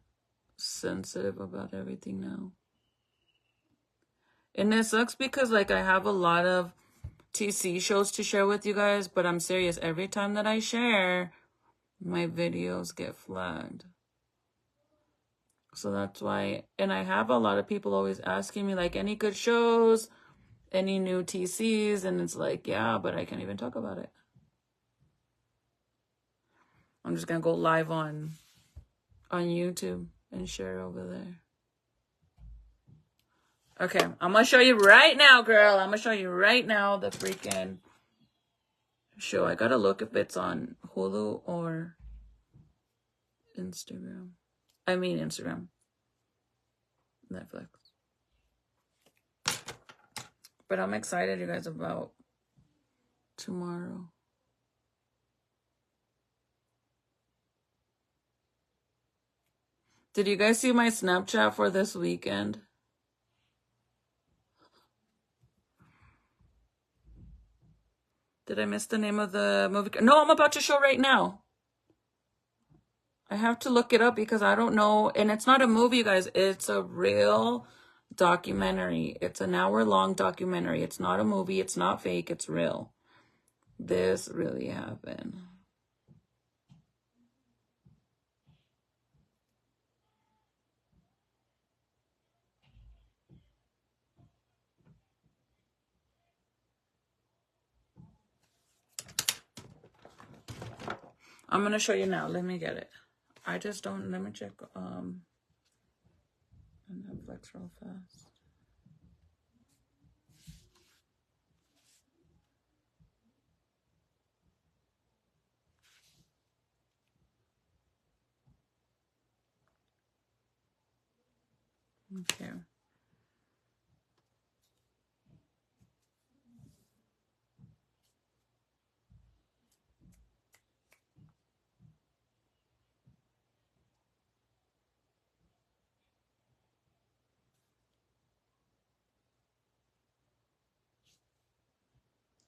sensitive about everything now. And it sucks because like I have a lot of TC shows to share with you guys, but I'm serious. Every time that I share, my videos get flagged. So that's why, and I have a lot of people always asking me, like, any good shows, any new TCs, and it's like, yeah, but I can't even talk about it. I'm just gonna go live on YouTube and share over there. Okay, I'm gonna show you right now, girl. I'm gonna show you right now the freaking show. I gotta look if it's on Hulu or Instagram. I mean Instagram. Netflix. But I'm excited, you guys, about tomorrow. Did you guys see my Snapchat for this weekend? Did I miss the name of the movie? No, I'm about to show right now. I have to look it up because I don't know. And it's not a movie, you guys. It's a real documentary. It's an hour-long documentary. It's not a movie. It's not fake. It's real. This really happened. I'm going to show you now. Let me get it. I just don't, let me check Netflix real fast. Okay.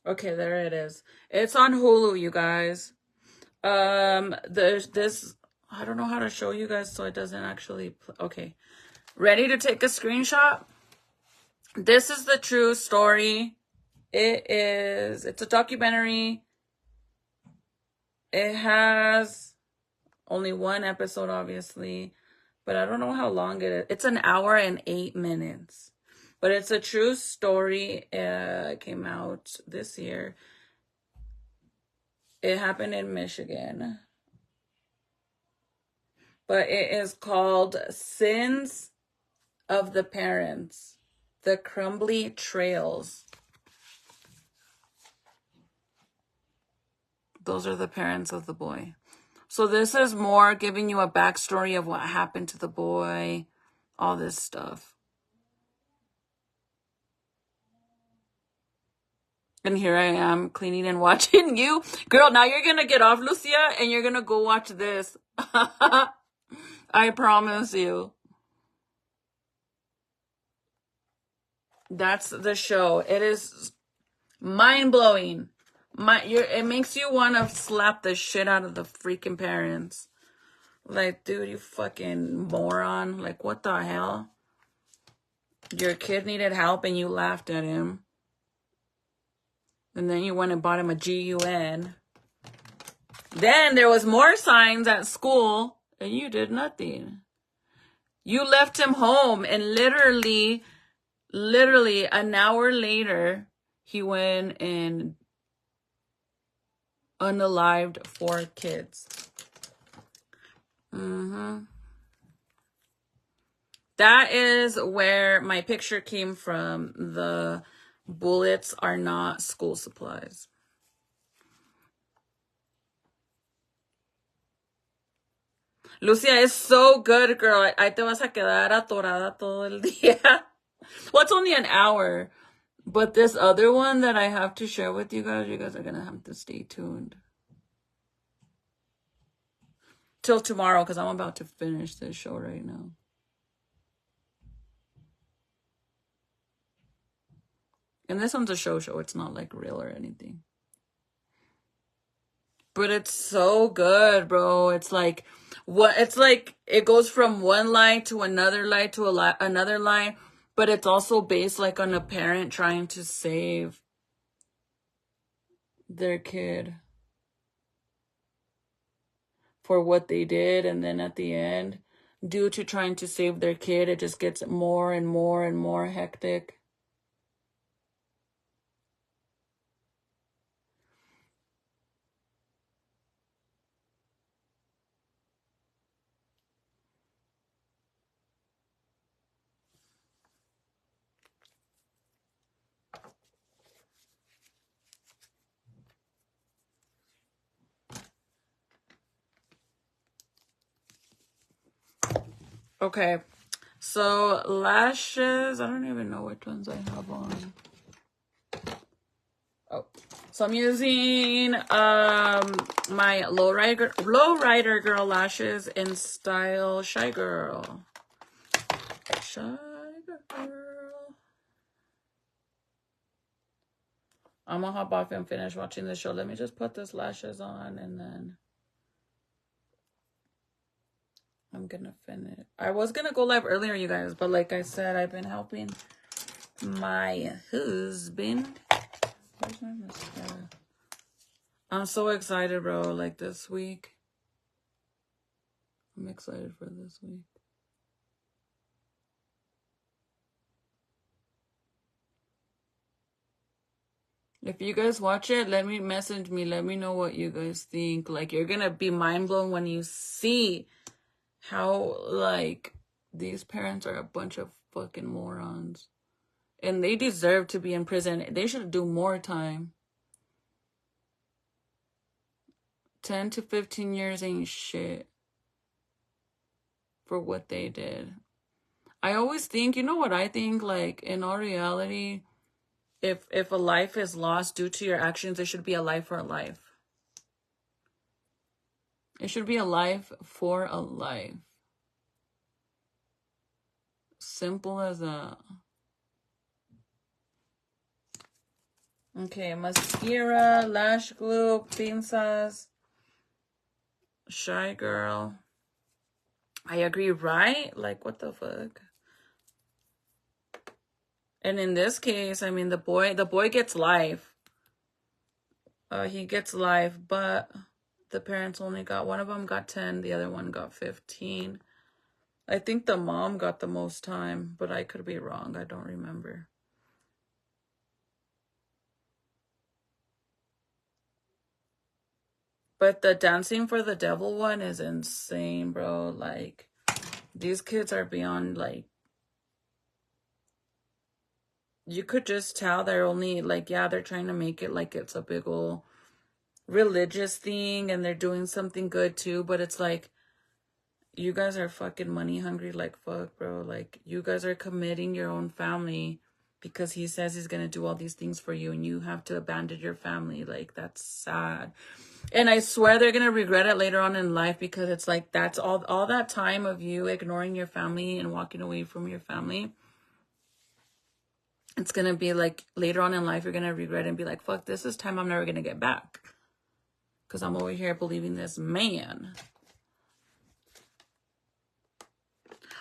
Okay, there it is. It's on Hulu, you guys. There's this. I don't know how to show you guys so it doesn't actually. Okay, ready to take a screenshot? This is the true story. It's a documentary. It has only one episode, obviously, but I don't know how long it is. It's an hour and 8 minutes, but it's a true story. It came out this year. It happened in Michigan, but it is called Sins of the Parents, The Crumbly Trails. Those are the parents of the boy. So this is more giving you a backstory of what happened to the boy, all this stuff. And here I am cleaning and watching you. Girl, now you're going to get off, Lucia, and you're going to go watch this. I promise you. That's the show. It is mind-blowing. It makes you want to slap the shit out of the freaking parents. Like, dude, you fucking moron. Like, what the hell? Your kid needed help and you laughed at him. And then you went and bought him a GUN. Then there was more signs at school and you did nothing. You left him home and literally an hour later, he went and unalived 4 kids. That is where my picture came from. The bullets are not school supplies. Lucia, is so good, girl. Ahí te vas a quedar atorada todo el día. Well, it's only an hour. But this other one that I have to share with you guys are going to have to stay tuned. Till tomorrow, because I'm about to finish this show right now. And this one's a show. It's not like real or anything. But it's so good, bro. It's like it goes from one lie to another lie to another lie, but it's also based like on a parent trying to save their kid for what they did, and then at the end, due to trying to save their kid, it just gets more and more and more hectic. Okay, so lashes, I don't even know which ones I have on. Oh, so I'm using my lowrider girl lashes in style Shy Girl. Shy Girl. I'm gonna hop off and finish watching the show. Let me just put this lashes on and then I'm gonna finish. I was gonna go live earlier, you guys, but like I said, I've been helping my husband. Where's my mascara? I'm so excited, bro. Like this week. I'm excited for this week. If you guys watch it, message me. Let me know what you guys think. Like, you're gonna be mind blown when you see how, like, these parents are a bunch of fucking morons. And they deserve to be in prison. They should do more time. 10 to 15 years ain't shit for what they did. I always think, you know what I think? Like, in all reality, if a life is lost due to your actions, it should be a life for a life. It should be a life for a life. Simple as that. Okay, mascara, lash glue, pinzas, shy girl. I agree, right? Like, what the fuck? And in this case, I mean, the boy gets life. He gets life, but the parents only got, one of them got 10, the other one got 15. I think the mom got the most time, but I could be wrong. I don't remember. But the Dancing for the Devil one is insane, bro. Like, these kids are beyond, like, you could just tell they're only, like, yeah, they're trying to make it like it's a big ol' religious thing and they're doing something good too, but it's like, you guys are fucking money hungry like fuck, bro. Like, you guys are committing your own family because he says he's gonna do all these things for you and you have to abandon your family. Like, that's sad. And I swear they're gonna regret it later on in life, because it's like, that's all that time of you ignoring your family and walking away from your family. It's gonna be like, later on in life, you're gonna regret it and be like, fuck, this is time I'm never gonna get back. Because I'm over here believing this man.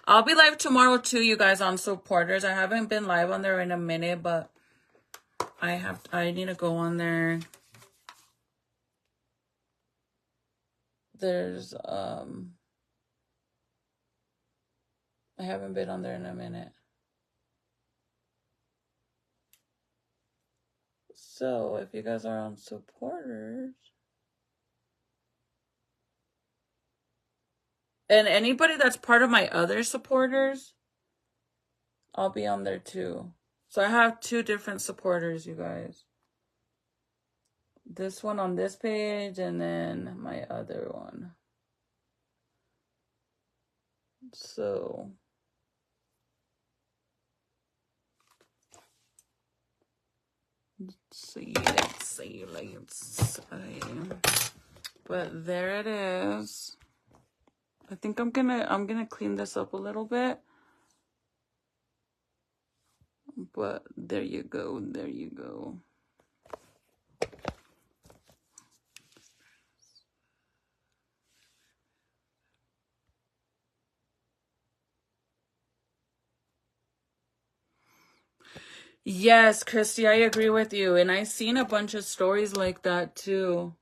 I'll be live tomorrow too, you guys, on supporters. I haven't been live on there in a minute, but I need to go on there. There's I haven't been on there in a minute. So if you guys are on supporters, and anybody that's part of my other supporters, I'll be on there too. So I have 2 different supporters, you guys. This one on this page and then my other one. So let's see. But there it is. I think I'm gonna clean this up a little bit. But there you go. There you go. Yes, Christy, I agree with you. And I've seen a bunch of stories like that too,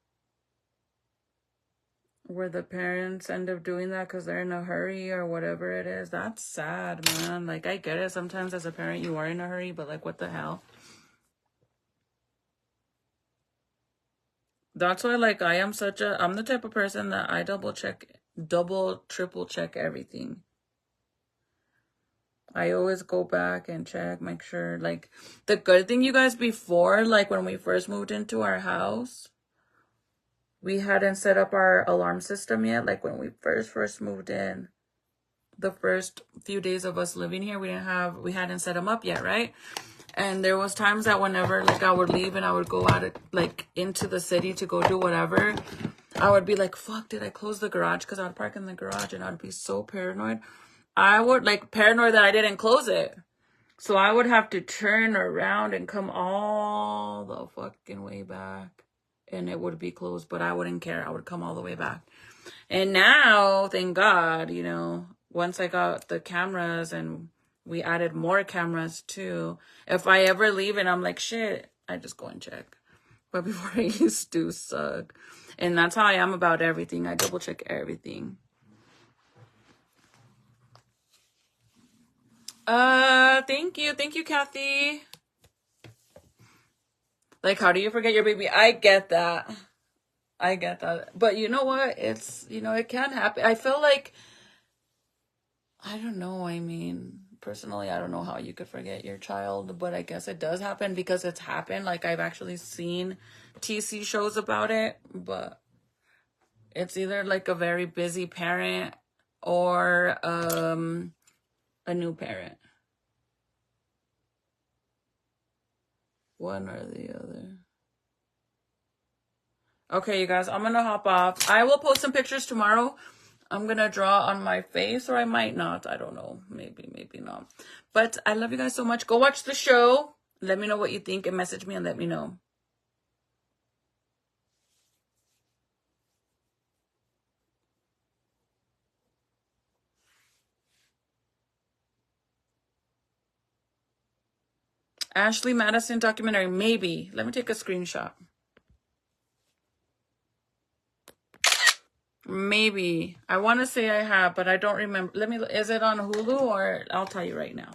where the parents end up doing that because they're in a hurry or whatever it is. That's sad, man. Like, I get it. Sometimes as a parent, you are in a hurry, but like, what the hell? That's why, like, I'm the type of person that I double, triple check everything. I always go back and check, make sure. Like, the good thing, you guys, before, like, when we first moved into our house, we hadn't set up our alarm system yet. Like, when we first moved in, the first few days of us living here, we hadn't set them up yet, right? And there was times that whenever, like, I would leave and I would go out, like, into the city to go do whatever, I would be like, fuck, did I close the garage? Because I would park in the garage and I'd be so paranoid. I would, like, paranoid that I didn't close it. So I would have to turn around and come all the fucking way back. And it would be closed, but I wouldn't care. I would come all the way back. And now, thank God, you know, once I got the cameras and we added more cameras too, if I ever leave and I'm like, shit, I just go and check. But before, I used to suck. And that's how I am about everything. I double check everything. Thank you. Thank you, Kathy. Like, how do you forget your baby? I get that. I get that. But you know what? It's, you know, it can happen. I feel like, I don't know. I mean, personally, I don't know how you could forget your child, but I guess it does happen because it's happened. Like, I've actually seen TC shows about it, but it's either like a very busy parent or a new parent. One or the other. Okay, you guys, I'm gonna hop off. I will post some pictures tomorrow. I'm gonna draw on my face, or I might not. I don't know. Maybe not. But I love you guys so much. Go watch the show. Let me know what you think and message me and let me know. Ashley Madison documentary. Maybe. Let me take a screenshot. Maybe. I want to say I have, but I don't remember. Is it on Hulu, or I'll tell you right now.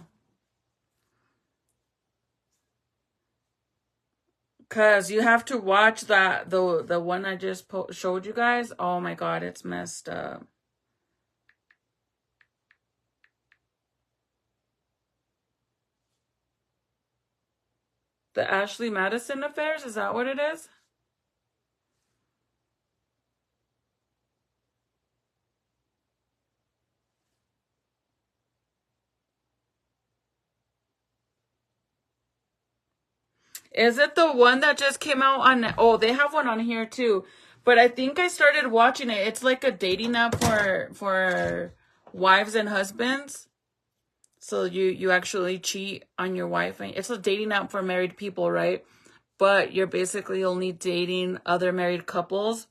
Cause you have to watch that the one I just showed you guys. Oh my God, it's messed up. The Ashley Madison affairs, is that what it is? Is it the one that just came out on? Oh, they have one on here too. But I think I started watching it. It's like a dating app for wives and husbands. So you actually cheat on your wife. It's a dating app for married people, right? But you're basically only dating other married couples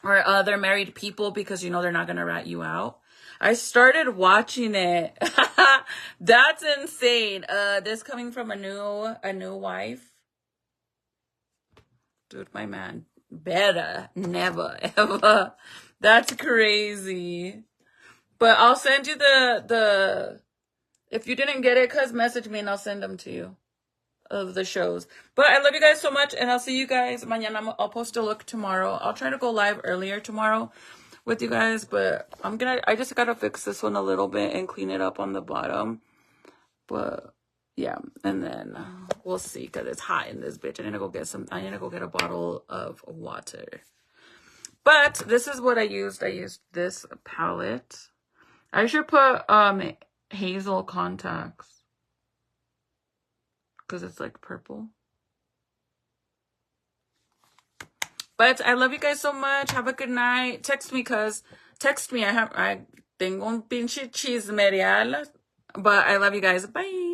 or other married people because you know they're not gonna rat you out. I started watching it. That's insane. This coming from a new wife. Dude, my man, better never ever. That's crazy. But I'll send you the if you didn't get it, cuz message me and I'll send them to you of the shows. But I love you guys so much, and I'll see you guys mañana. I'll post a look tomorrow. I'll try to go live earlier tomorrow with you guys, but I just gotta fix this one a little bit and clean it up on the bottom. But yeah, and then we'll see, because it's hot in this bitch. I need to go get a bottle of water. But this is what I used. I used this palette. I should put hazel contacts, because it's like purple. But I love you guys so much. Have a good night. Text me, I tengo un pinche chismerial. But I love you guys. Bye.